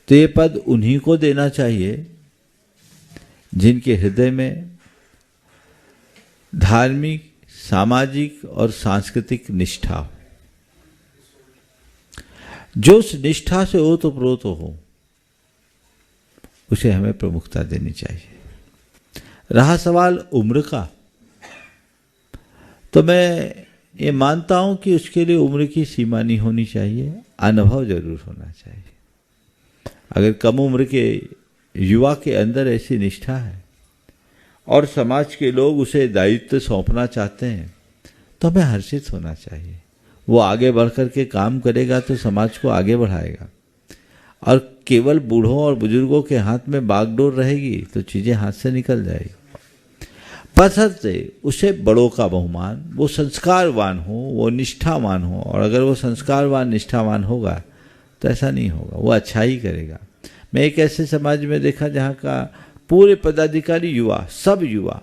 तो ये पद उन्हीं को देना चाहिए जिनके हृदय में धार्मिक, सामाजिक और सांस्कृतिक निष्ठा हो। जो उस निष्ठा से ओतप्रोत हो उसे हमें प्रमुखता देनी चाहिए। रहा सवाल उम्र का, तो मैं ये मानता हूं कि उसके लिए उम्र की सीमा नहीं होनी चाहिए, अनुभव जरूर होना चाहिए। अगर कम उम्र के युवा के अंदर ऐसी निष्ठा है और समाज के लोग उसे दायित्व सौंपना चाहते हैं तो हमें हर्षित होना चाहिए। वो आगे बढ़ कर के काम करेगा तो समाज को आगे बढ़ाएगा। और केवल बूढ़ों और बुजुर्गों के हाथ में बागडोर रहेगी तो चीज़ें हाथ से निकल जाएगी। बशर्ते उसे बड़ों का बहुमान, वो संस्कारवान हो, वो निष्ठावान हो। और अगर वो संस्कारवान निष्ठावान होगा तो ऐसा नहीं होगा, वो अच्छा ही करेगा। मैं एक ऐसे समाज में देखा जहाँ का पूरे पदाधिकारी युवा, सब युवा,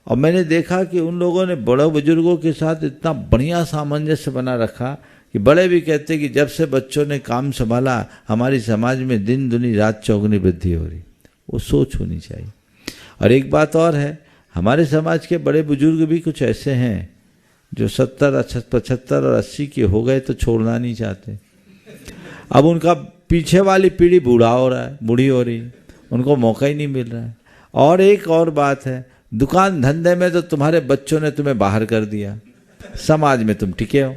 और मैंने देखा कि उन लोगों ने बड़े बुजुर्गों के साथ इतना बढ़िया सामंजस्य बना रखा कि बड़े भी कहते कि जब से बच्चों ने काम संभाला हमारी समाज में दिन दुनी रात चौगुनी वृद्धि हो रही। वो सोच होनी चाहिए। और एक बात और है, हमारे समाज के बड़े बुजुर्ग भी कुछ ऐसे हैं जो 70, 75 और 80 के हो गए तो छोड़ना नहीं चाहते। अब उनका पीछे वाली पीढ़ी बूढ़ा हो रहा है, बूढ़ी हो रही है, उनको मौका ही नहीं मिल रहा है। और एक और बात है, दुकान धंधे में तो तुम्हारे बच्चों ने तुम्हें बाहर कर दिया, समाज में तुम टिके हो,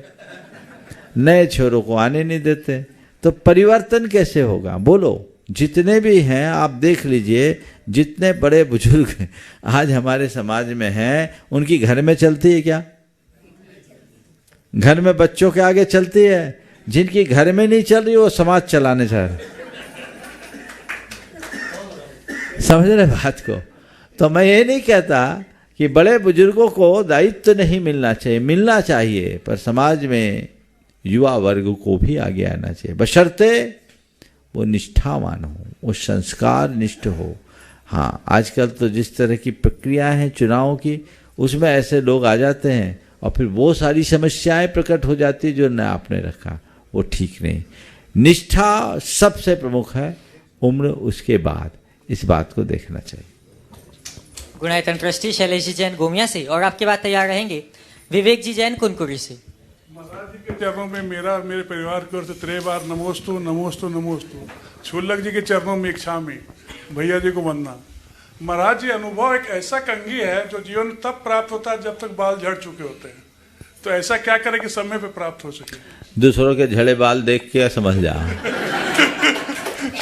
नए छोरों को आने नहीं देते, तो परिवर्तन कैसे होगा? बोलो। जितने भी हैं आप देख लीजिए, जितने बड़े बुजुर्ग आज हमारे समाज में हैं, उनकी घर में चलती है क्या? घर में बच्चों के आगे चलती है? जिनकी घर में नहीं चल रही वो समाज चलाने चाह रहे। समझ रहे बात को? तो मैं ये नहीं कहता कि बड़े बुजुर्गों को दायित्व नहीं मिलना चाहिए, मिलना चाहिए, पर समाज में युवा वर्ग को भी आगे आना चाहिए, बशर्ते वो निष्ठावान हो, वो संस्कार निष्ठ हो। हाँ, आजकल तो जिस तरह की प्रक्रिया है चुनाव की, उसमें ऐसे लोग आ जाते हैं और फिर वो सारी समस्याएं प्रकट हो जाती जो न आपने रखा, वो ठीक नहीं। निष्ठा सबसे प्रमुख है, उम्र उसके बाद। इस बात को देखना चाहिए। गुणायतन ट्रस्टी शैलेश जी जैन गोमिया से, और आपके बाद तैयार रहेंगे विवेक जी जैन कुनकुरी से। महाराज जी के चरणों में मेरा और मेरे परिवार की ओर से 3 बार नमोस्तु नमोस्तु नमोस्तु। छुल्लक जी के चरणों में इच्छामी, भैया जी को वंदना। महाराज जी, अनुभव एक ऐसा कंघी है जो जीवन में तब प्राप्त होता है जब तक बाल झड़ चुके होते हैं। तो ऐसा क्या करें कि समय पे प्राप्त हो सके? दूसरों के झड़े बाल देख के समझ जा।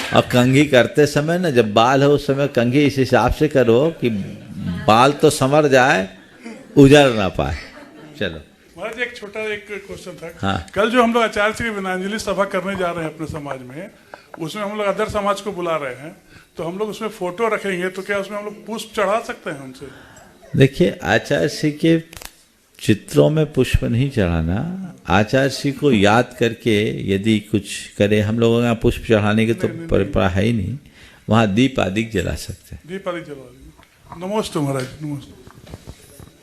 और कंघी करते समय ना, जब बाल हो उस समय कंघी इस हिसाब से करो कि बाल तो संवर जाए, उजड़ ना पाए। चलो महाराज जी, एक छोटा एक क्वेश्चन था। हाँ। कल जो हम लोग आचार्य श्री विनांजलि सभा करने जा रहे हैं अपने समाज में, उसमें हम लोग अदर समाज को बुला रहे हैं, तो हम लोग उसमें फोटो रखेंगे, तो क्या उसमें हम लोग पुष्प चढ़ा सकते हैं हमसे? देखिए, आचार्य श्री के चित्रों में पुष्प नहीं चढ़ाना, आचार्य श्री को याद करके यदि कुछ करे। हम लोगों के यहाँ पुष्प चढ़ाने की तो परंपरा है ही नहीं, वहाँ दीप आदि जला सकते हैं। दीप आदि जला। नमस्ते महाराज, नमस्ते।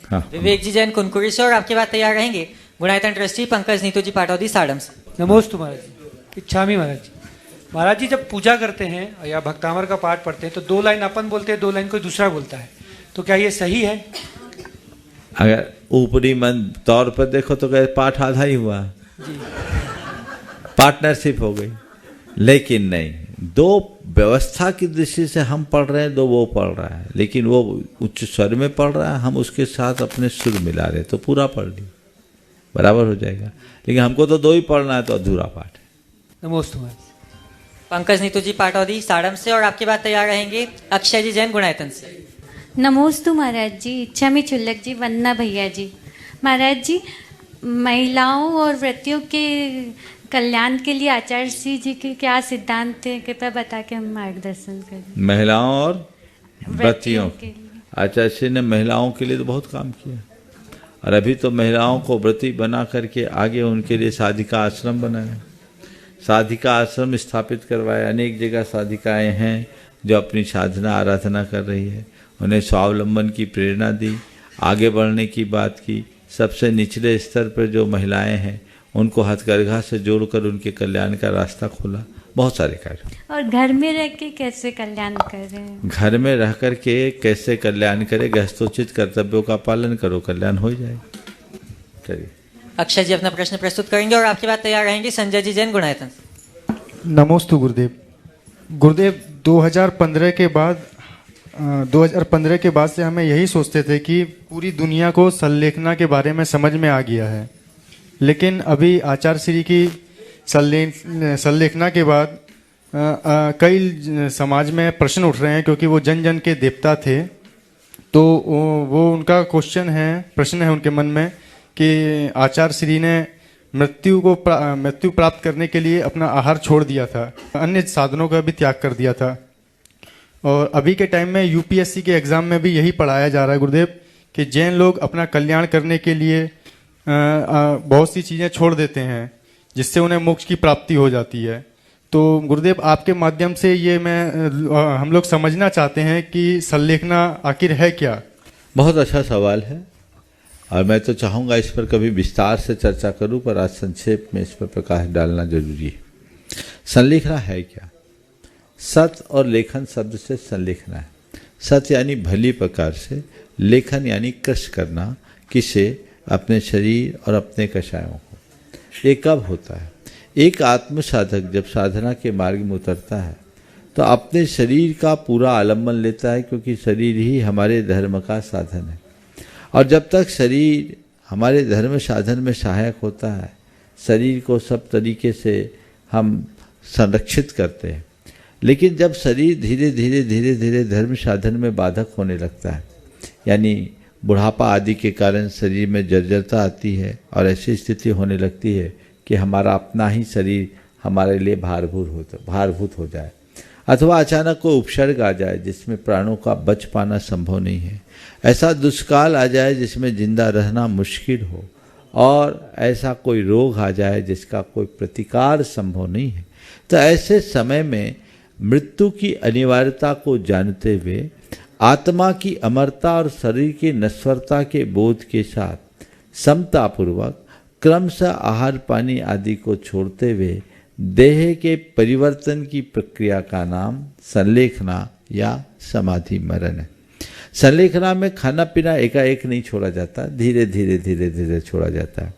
हाँ। विवेक जी जैन कुनकुरी से, और आपके बाद तैयार रहेंगे गुणायतन ट्रस्टी पंकज नीतू जी पाटौदी साड़म से। नमोस्तु महाराज जी। इच्छामी महाराज जी। महाराज जी, जब पूजा करते हैं या भक्तामर का पाठ पढ़ते हैं तो 2 लाइन अपन बोलते हैं, 2 लाइन कोई दूसरा बोलता है, तो क्या ये सही है? अगर ऊपरी मन तौर पर देखो तो कहे पाठ आधा ही हुआ, पार्टनरशिप हो गई। लेकिन नहीं, 2 व्यवस्था की दृष्टि से हम पढ़ रहे हैं, 2 वो पढ़ रहा है, लेकिन वो उच्च स्वर में पढ़ रहा है, हम उसके साथ अपने सुर मिला रहे, तो पूरा पढ़ ली, बराबर हो जाएगा। लेकिन हमको तो 2 ही पढ़ना है, तो अधूरा पाठ है। नमोस्तु महाराज। पंकज नीतू जी पाटौदी साड़म से, और आपके बाद तैयार रहेंगे अक्षय जी जैन गुणायतन से। नमोस्तु महाराज जी। इच्छामी छुल्लक जी, वंदना भैया जी। महाराज जी, महिलाओं और व्रतियों के कल्याण के लिए आचार्य श्री जी के क्या सिद्धांत है, कृपया बता के हम मार्गदर्शन करें। महिलाओं और व्रतियों के आचार्य श्री ने महिलाओं के लिए तो बहुत काम किया, और अभी तो महिलाओं को व्रती बना करके आगे उनके लिए साधिका आश्रम बनाया, साधिका आश्रम स्थापित करवाया। अनेक जगह साधिकाएं हैं जो अपनी साधना आराधना कर रही है, उन्हें स्वावलंबन की प्रेरणा दी, आगे बढ़ने की बात की। सबसे निचले स्तर पर जो महिलाएं हैं उनको हथकरघा से जोड़कर उनके कल्याण का रास्ता खोला। बहुत सारे कार्य। और घर में रह के कैसे कल्याण कर रहे हैं? घर में रह कर के कैसे कल्याण करे, गृहस्थोचित कर्तव्यों का पालन करो, कल्याण हो जाएगा। चलिए, अक्षय जी अपना प्रश्न प्रस्तुत करेंगे, और आपके बाद तैयार रहेंगे संजय जी जैन गुणायतन। नमोस्तु गुरुदेव। गुरुदेव, 2015 के बाद से हमें यही सोचते थे कि पूरी दुनिया को संलेखना के बारे में समझ में आ गया है, लेकिन अभी आचार्य श्री की संलेखना के बाद कई समाज में प्रश्न उठ रहे हैं, क्योंकि वो जन जन के देवता थे। तो वो उनका प्रश्न है उनके मन में कि आचार्य श्री ने मृत्यु प्राप्त करने के लिए अपना आहार छोड़ दिया था, अन्य साधनों का भी त्याग कर दिया था। और अभी के टाइम में यूपीएससी के एग्जाम में भी यही पढ़ाया जा रहा है गुरुदेव कि जैन लोग अपना कल्याण करने के लिए बहुत सी चीज़ें छोड़ देते हैं जिससे उन्हें मोक्ष की प्राप्ति हो जाती है। तो गुरुदेव आपके माध्यम से ये हम लोग समझना चाहते हैं कि संलेखना आखिर है क्या। बहुत अच्छा सवाल है और मैं तो चाहूँगा इस पर कभी विस्तार से चर्चा करूँ, पर आज संक्षेप में इस पर प्रकाश डालना जरूरी है। संलेखना है क्या? सत और लेखन शब्द से संलेखना है। सत यानी भली प्रकार से, लेखन यानी कृष करना किसे, अपने शरीर और अपने कषायों को। ये कब होता है? एक आत्म साधक जब साधना के मार्ग में उतरता है तो अपने शरीर का पूरा आलम्बन लेता है, क्योंकि शरीर ही हमारे धर्म का साधन है। और जब तक शरीर हमारे धर्म साधन में सहायक होता है, शरीर को सब तरीके से हम संरक्षित करते हैं। लेकिन जब शरीर धीरे धीरे धीरे धीरे धर्म साधन में बाधक होने लगता है, यानी बुढ़ापा आदि के कारण शरीर में जर्जरता आती है और ऐसी स्थिति होने लगती है कि हमारा अपना ही शरीर हमारे लिए भारभूत हो जाए, अथवा अचानक कोई उपसर्ग आ जाए जिसमें प्राणों का बच पाना संभव नहीं है, ऐसा दुष्काल आ जाए जिसमें जिंदा रहना मुश्किल हो, और ऐसा कोई रोग आ जाए जिसका कोई प्रतिकार संभव नहीं है, तो ऐसे समय में मृत्यु की अनिवार्यता को जानते हुए आत्मा की अमरता और शरीर की नश्वरता के बोध के साथ समतापूर्वक क्रमशः आहार पानी आदि को छोड़ते हुए देह के परिवर्तन की प्रक्रिया का नाम संलेखना या समाधि मरण है। संलेखना में खाना पीना एकाएक नहीं छोड़ा जाता, धीरे धीरे धीरे धीरे छोड़ा जाता है।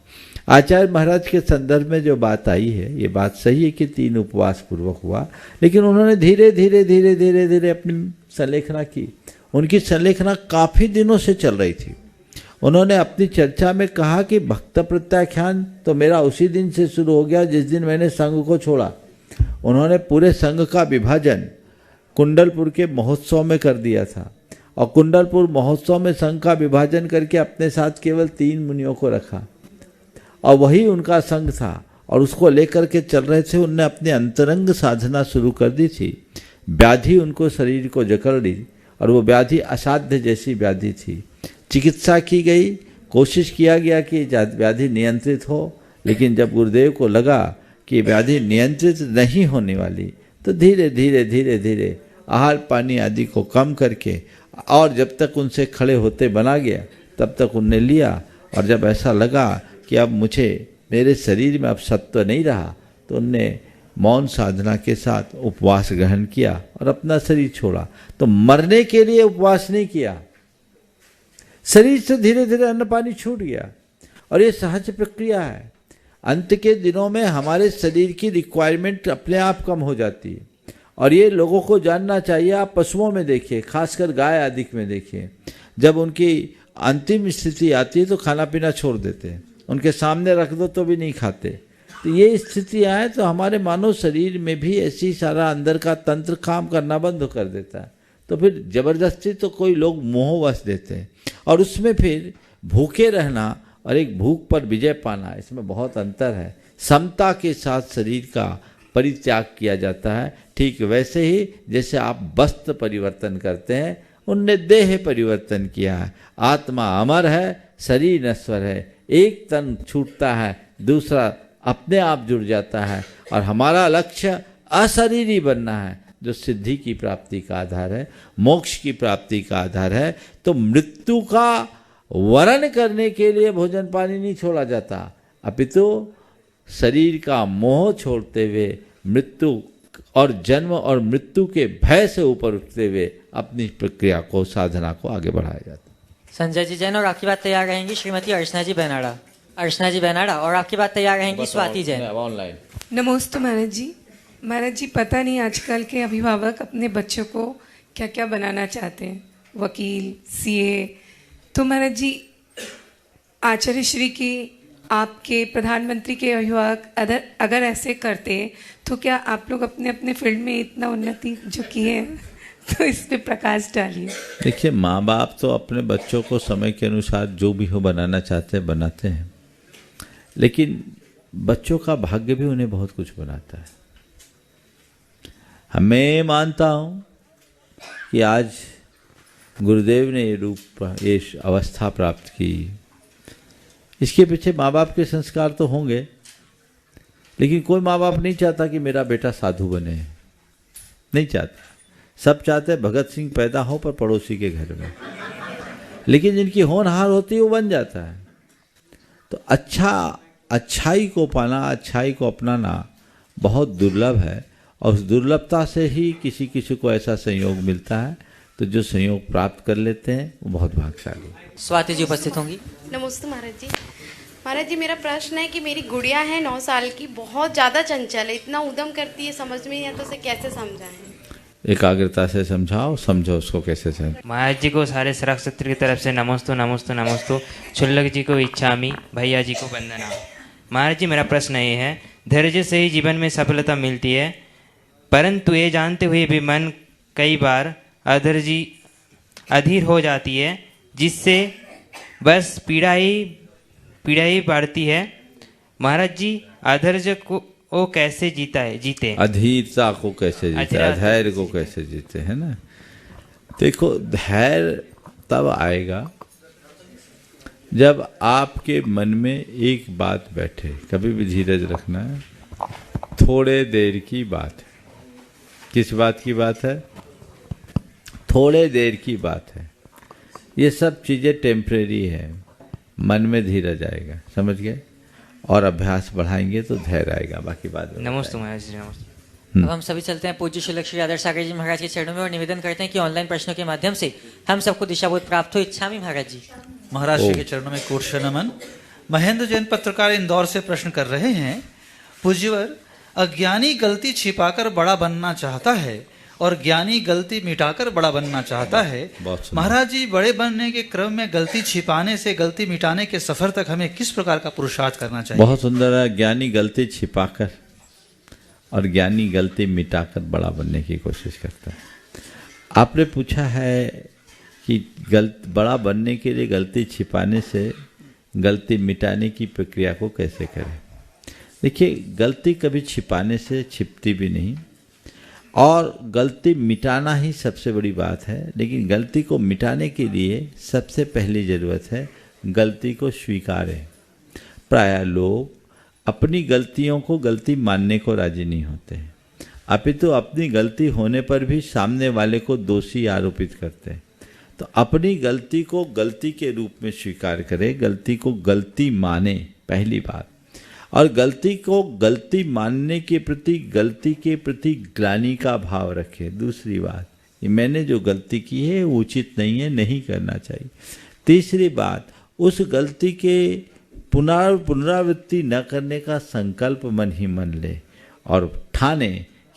आचार्य महाराज के संदर्भ में जो बात आई है, ये बात सही है कि 3 उपवास पूर्वक हुआ, लेकिन उन्होंने धीरे धीरे धीरे धीरे धीरे अपनी संलेखना की। उनकी संलेखना काफ़ी दिनों से चल रही थी। उन्होंने अपनी चर्चा में कहा कि भक्त प्रत्याख्यान तो मेरा उसी दिन से शुरू हो गया जिस दिन मैंने संघ को छोड़ा। उन्होंने पूरे संघ का विभाजन कुंडलपुर के महोत्सव में कर दिया था, और कुंडलपुर महोत्सव में संघ का विभाजन करके अपने साथ केवल 3 मुनियों को रखा, और वही उनका संघ था और उसको लेकर के चल रहे थे। उनने अपने अंतरंग साधना शुरू कर दी थी। व्याधि उनको शरीर को जकड़ ली, और वो व्याधि असाध्य जैसी व्याधि थी। चिकित्सा की गई, कोशिश किया गया कि व्याधि नियंत्रित हो, लेकिन जब गुरुदेव को लगा कि व्याधि नियंत्रित नहीं होने वाली, तो धीरे धीरे धीरे धीरे आहार पानी आदि को कम करके, और जब तक उनसे खड़े होते बना गया तब तक उनने लिया। और जब ऐसा लगा कि अब मेरे शरीर में अब सत्व नहीं रहा, तो उनने मौन साधना के साथ उपवास ग्रहण किया और अपना शरीर छोड़ा। तो मरने के लिए उपवास नहीं किया, शरीर से धीरे धीरे अन्न पानी छूट गया, और ये सहज प्रक्रिया है। अंत के दिनों में हमारे शरीर की रिक्वायरमेंट अपने आप कम हो जाती है, और ये लोगों को जानना चाहिए। आप पशुओं में देखिए, खासकर गाय आदि में देखिए, जब उनकी अंतिम स्थिति आती है तो खाना पीना छोड़ देते हैं, उनके सामने रख दो तो भी नहीं खाते। तो ये स्थितियाँ हैं, तो हमारे मानव शरीर में भी ऐसी सारा अंदर का तंत्र काम करना बंद कर देता है। तो फिर जबरदस्ती तो कोई लोग मोहवश देते हैं, और उसमें फिर भूखे रहना और एक भूख पर विजय पाना, इसमें बहुत अंतर है। समता के साथ शरीर का परित्याग किया जाता है। ठीक वैसे ही जैसे आप वस्त्र परिवर्तन करते हैं, उनने देह परिवर्तन किया है। आत्मा अमर है, शरीर नश्वर है। एक तन छूटता है, दूसरा अपने आप जुड़ जाता है, और हमारा लक्ष्य अशरीरी बनना है, जो सिद्धि की प्राप्ति का आधार है, मोक्ष की प्राप्ति का आधार है। तो मृत्यु का वरण करने के लिए भोजन पानी नहीं छोड़ा जाता, अपितु शरीर का मोह छोड़ते हुए मृत्यु और जन्म और मृत्यु के भय से ऊपर उठते हुए अपनी प्रक्रिया को, साधना को आगे बढ़ाया जाता है। संजय जी जैन, और आपकी बात तैयार रहेंगी श्रीमती अर्चना जी बेनाड़ा, और आपकी बात तैयार रहेंगी स्वाति जैन ऑनलाइन। नमस्ते महाराज जी। महाराज जी, पता नहीं आजकल के अभिभावक अपने बच्चों को क्या क्या बनाना चाहते हैं, वकील, सीए। तो महाराज जी, आचार्य श्री की, आपके प्रधानमंत्री के अभिभावक अगर ऐसे करते तो क्या आप लोग अपने अपने फील्ड में इतना उन्नति जो की है, तो इस पे प्रकाश डालिए। देखिए, माँ बाप तो अपने बच्चों को समय के अनुसार जो भी हो बनाना चाहते हैं बनाते हैं, लेकिन बच्चों का भाग्य भी उन्हें बहुत कुछ बनाता है। मैं मानता हूँ कि आज गुरुदेव ने ये रूप, ये अवस्था प्राप्त की। इसके पीछे माँ बाप के संस्कार तो होंगे, लेकिन कोई माँ बाप नहीं चाहता कि मेरा बेटा साधु बने, नहीं चाहता। सब चाहते हैं भगत सिंह पैदा हो पर पड़ोसी के घर में, लेकिन जिनकी होनहार होती है वो बन जाता है। तो अच्छाई को पाना, अच्छाई को अपनाना बहुत दुर्लभ है, और उस दुर्लभता से ही किसी किसी को ऐसा संयोग मिलता है। तो जो संयोग प्राप्त कर लेते हैं वो बहुत भाग्यशाली। स्वाति जी उपस्थित होंगी। नमस्ते महाराज जी। महाराज जी, मेरा प्रश्न है कि मेरी गुड़िया है 9 साल की, बहुत ज़्यादा चंचल है, इतना उद्यम करती है, समझ में नहीं आता उसे कैसे समझाएं। एकाग्रता से समझाओ, समझो उसको कैसे समझ। महाराज जी को सारे सराक सत्र की तरफ से नमस्तु नमस्तु नमस्तु। क्षुल्लक जी को इच्छामी, भैया जी को वंदना। महाराज जी, मेरा प्रश्न ये है, धैर्य से ही जीवन में सफलता मिलती है, परंतु ये जानते हुए भी मन कई बार अधीर हो जाती है, जिससे बस पीड़ा ही बढ़ती है। महाराज जी, अधैर्य को कैसे जीते? अधीरता को कैसे जीते, धैर्य को कैसे जीते, है ना। देखो, धैर्य तब आएगा जब आपके मन में एक बात बैठे। कभी भी धीरज रखना है। थोड़े देर की बात है। किस बात की बात है? थोड़े देर की बात है। ये सब चीज़ें टेम्परेरी है। मन में धीरज आएगा, समझ गए, और अभ्यास बढ़ाएंगे तो धैर्य आएगा। बाकी बात नमस्ते महाराज जी, नमस्ते। अब हम सभी चलते हैं पूज्य शुल्लक श्री आदर्श सागर जी महाराज के चरणों में और निवेदन करते हैं कि ऑनलाइन प्रश्नों के माध्यम से हम सबको दिशाबोध प्राप्त हो। इच्छामी महाराज जी। महाराज श्री के चरणों में कोट नमन। महेंद्र जैन पत्रकार इंदौर से प्रश्न कर रहे हैं, पूज्यवर, अज्ञानी गलती छिपाकर बड़ा बनना चाहता है और ज्ञानी गलती मिटाकर बड़ा बनना चाहता है। महाराज जी, बड़े बनने के क्रम में गलती छिपाने से गलती मिटाने के सफर तक हमें किस प्रकार का पुरुषार्थ करना चाहिए? बहुत सुंदर है। ज्ञानी गलती छिपाकर और ज्ञानी गलती मिटाकर बड़ा बनने की कोशिश करता है। आपने पूछा है कि बड़ा बनने के लिए गलती छिपाने से गलती मिटाने की प्रक्रिया को कैसे करें। देखिए, गलती कभी छिपाने से छिपती भी नहीं, और गलती मिटाना ही सबसे बड़ी बात है। लेकिन गलती को मिटाने के लिए सबसे पहली ज़रूरत है गलती को स्वीकारें। प्रायः लोग अपनी गलतियों को गलती मानने को राजी नहीं होते हैं, अपितु अपनी गलती होने पर भी सामने वाले को दोषी आरोपित करते हैं। तो अपनी गलती को गलती के रूप में स्वीकार करें, गलती को गलती माने, पहली बात। और गलती को गलती मानने के प्रति, गलती के प्रति ग्लानि का भाव रखे। दूसरी बात, ये मैंने जो गलती की है वो उचित नहीं है, नहीं करना चाहिए। तीसरी बात, उस गलती के पुनरावृत्ति न करने का संकल्प मन ही मन ले और ठाने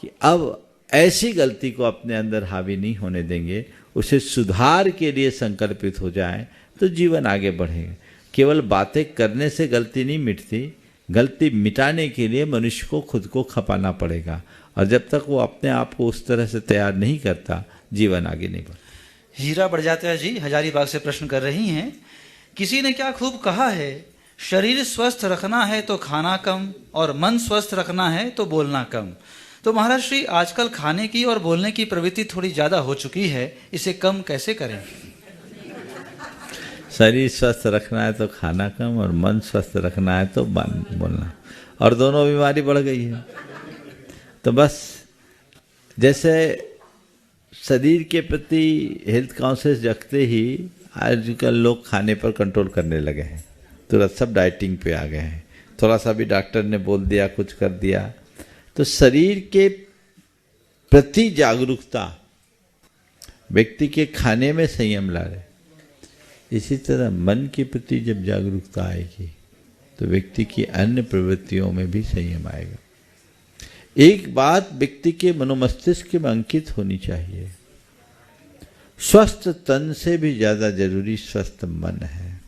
कि अब ऐसी गलती को अपने अंदर हावी नहीं होने देंगे। उसे सुधार के लिए संकल्पित हो जाए तो जीवन आगे बढ़ेगा। केवल बातें करने से गलती नहीं मिटती, गलती मिटाने के लिए मनुष्य को खुद को खपाना पड़ेगा, और जब तक वो अपने आप को उस तरह से तैयार नहीं करता, जीवन आगे नहीं बढ़ता। हीरा बड़जात्या जी हजारीबाग से प्रश्न कर रही हैं, किसी ने क्या खूब कहा है, शरीर स्वस्थ रखना है तो खाना कम और मन स्वस्थ रखना है तो बोलना कम। तो महाराज श्री, आजकल खाने की और बोलने की प्रवृत्ति थोड़ी ज़्यादा हो चुकी है, इसे कम कैसे करें? शरीर स्वस्थ रखना है तो खाना कम और मन स्वस्थ रखना है तो बोलना, और दोनों बीमारी बढ़ गई है। तो बस जैसे शरीर के प्रति हेल्थ कॉन्शियस जगते ही आजकल लोग खाने पर कंट्रोल करने लगे हैं, तुरंत सब डाइटिंग पे आ गए हैं। थोड़ा सा भी डॉक्टर ने बोल दिया, कुछ कर दिया, तो शरीर के प्रति जागरूकता व्यक्ति के खाने में संयम ला रहे। इसी तरह मन के प्रति जब जागरूकता आएगी तो व्यक्ति की अन्य प्रवृत्तियों में भी संयम आएगा। एक बात व्यक्ति के मनोमस्तिष्क में अंकित होनी चाहिए, स्वस्थ तन से भी ज्यादा जरूरी स्वस्थ मन है।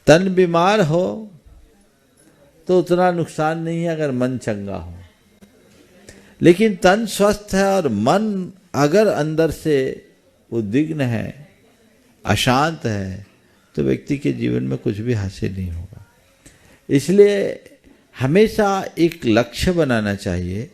तन बीमार हो तो उतना नुकसान नहीं है अगर मन चंगा हो, लेकिन तन स्वस्थ है और मन अगर अंदर से उद्विग्न है, अशांत है, तो व्यक्ति के जीवन में कुछ भी हासिल नहीं होगा। इसलिए हमेशा एक लक्ष्य बनाना चाहिए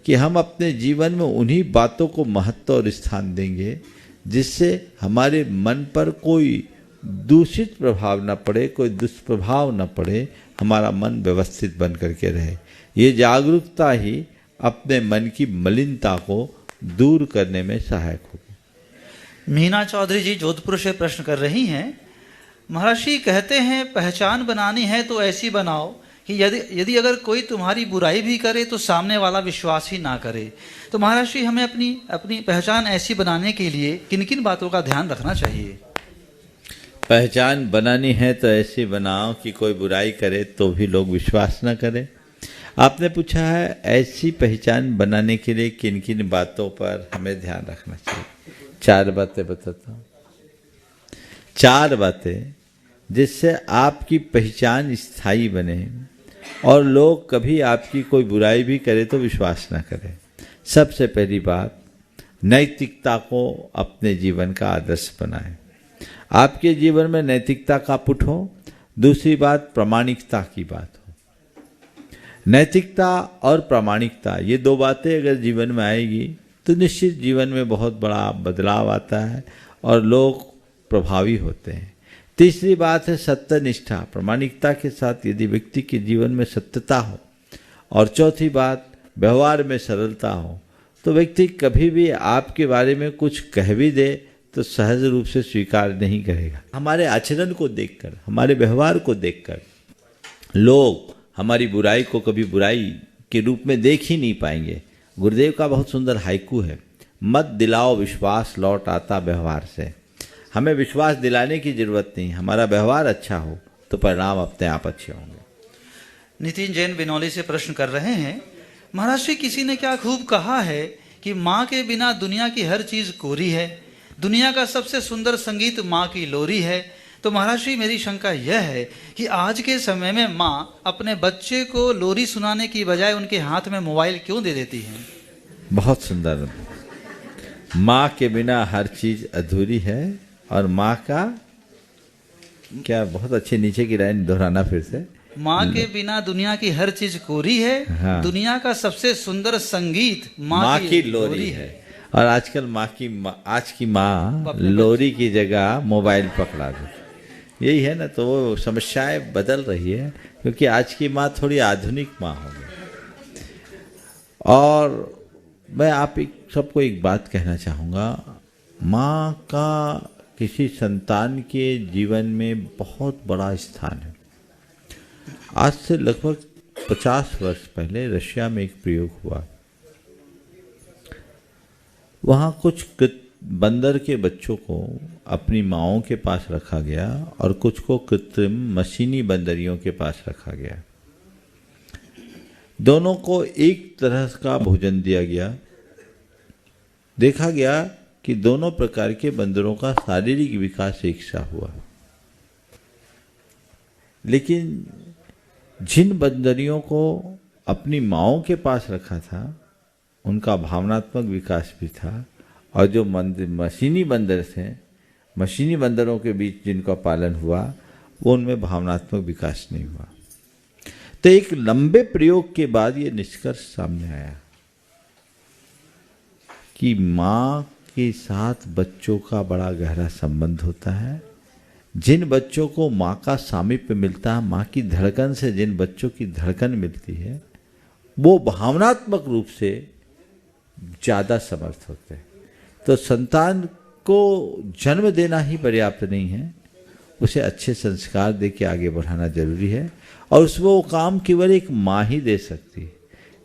कि हम अपने जीवन में उन्हीं बातों को महत्व और स्थान देंगे जिससे हमारे मन पर कोई दूषित प्रभाव न पड़े, कोई दुष्प्रभाव न पड़े, हमारा मन व्यवस्थित बन करके रहे। ये जागरूकता ही अपने मन की मलिनता को दूर करने में सहायक होगी। मीना चौधरी जी जोधपुर से प्रश्न कर रही हैं, महर्षि कहते हैं पहचान बनानी है तो ऐसी बनाओ कि यदि अगर कोई तुम्हारी बुराई भी करे तो सामने वाला विश्वास ही ना करे। तो महर्षि हमें अपनी पहचान ऐसी बनाने के लिए किन किन बातों का ध्यान रखना चाहिए? पहचान बनानी है तो ऐसी बनाओ कि कोई बुराई करे तो भी लोग विश्वास न करें। आपने पूछा है ऐसी पहचान बनाने के लिए किन किन बातों पर हमें ध्यान रखना चाहिए। 4 बातें बताता हूँ। 4 बातें जिससे आपकी पहचान स्थायी बने और लोग कभी आपकी कोई बुराई भी करे तो विश्वास न करें। सबसे पहली बात, नैतिकता को अपने जीवन का आदर्श बनाएं। आपके जीवन में नैतिकता का पुट हो। दूसरी बात, प्रामाणिकता की बात हो। नैतिकता और प्रामाणिकता, ये 2 बातें अगर जीवन में आएगी तो निश्चित जीवन में बहुत बड़ा बदलाव आता है और लोग प्रभावी होते हैं। तीसरी बात है सत्यनिष्ठा। प्रामाणिकता के साथ यदि व्यक्ति के जीवन में सत्यता हो, और चौथी बात व्यवहार में सरलता हो, तो व्यक्ति कभी भी आपके बारे में कुछ कह भी दे तो सहज रूप से स्वीकार नहीं करेगा। हमारे आचरण को देखकर, हमारे व्यवहार को देखकर लोग हमारी बुराई को कभी बुराई के रूप में देख ही नहीं पाएंगे। गुरुदेव का बहुत सुंदर हाइकू है, मत दिलाओ विश्वास लौट आता व्यवहार से। हमें विश्वास दिलाने की जरूरत नहीं, हमारा व्यवहार अच्छा हो तो परिणाम अपने आप अच्छे होंगे। नितिन जैन बिनौली से प्रश्न कर रहे हैं, महर्षि किसी ने क्या खूब कहा है कि माँ के बिना दुनिया की हर चीज कोरी है, दुनिया का सबसे सुंदर संगीत माँ की लोरी है। तो महर्षि मेरी शंका यह है कि आज के समय में माँ अपने बच्चे को लोरी सुनाने की बजाय उनके हाथ में मोबाइल क्यों दे देती हैं? बहुत सुंदर। माँ के बिना हर चीज अधूरी है और माँ का क्या, बहुत अच्छे नीचे की लाइन दोहराना फिर से। माँ के बिना दुनिया की हर चीज कोरी है, हाँ। दुनिया का सबसे सुंदर संगीत माँ की लोरी है। और आजकल आज की माँ लोरी की जगह मोबाइल पकड़ा दे, यही है ना। तो वो समस्याएं बदल रही है क्योंकि आज की माँ थोड़ी आधुनिक माँ हो गई। और मैं आप सबको एक बात कहना चाहूँगा, माँ का किसी संतान के जीवन में बहुत बड़ा स्थान है। आज से लगभग 50 वर्ष पहले रशिया में एक प्रयोग हुआ। वहाँ कुछ बंदर के बच्चों को अपनी माँओं के पास रखा गया और कुछ को कृत्रिम मशीनी बंदरियों के पास रखा गया। दोनों को एक तरह का भोजन दिया गया। देखा गया कि दोनों प्रकार के बंदरों का शारीरिक विकास एक सा हुआ, लेकिन जिन बंदरियों को अपनी माँओं के पास रखा था उनका भावनात्मक विकास भी था, और जो मशीनी बंदर थे, मशीनी बंदरों के बीच जिनका पालन हुआ वो उनमें भावनात्मक विकास नहीं हुआ। तो एक लंबे प्रयोग के बाद ये निष्कर्ष सामने आया कि माँ के साथ बच्चों का बड़ा गहरा संबंध होता है। जिन बच्चों को माँ का सामीप्य मिलता है, माँ की धड़कन से जिन बच्चों की धड़कन मिलती है, वो भावनात्मक रूप से ज़्यादा समर्थ होते हैं। तो संतान को जन्म देना ही पर्याप्त नहीं है, उसे अच्छे संस्कार दे के आगे बढ़ाना जरूरी है, और उसमें वो काम केवल एक माँ ही दे सकती है।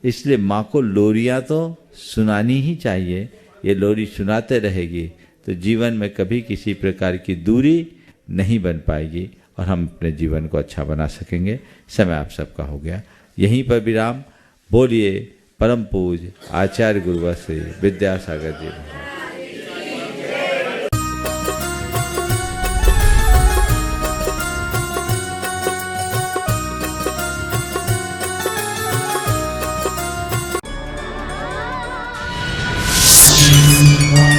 इसलिए माँ को लोरियाँ तो सुनानी ही चाहिए। ये लोरी सुनाते रहेगी तो जीवन में कभी किसी प्रकार की दूरी नहीं बन पाएगी और हम अपने जीवन को अच्छा बना सकेंगे। समय आप सबका हो गया, यहीं पर विराम। बोलिए परम पूज्य आचार्य गुरुवर श्री विद्यासागर जी।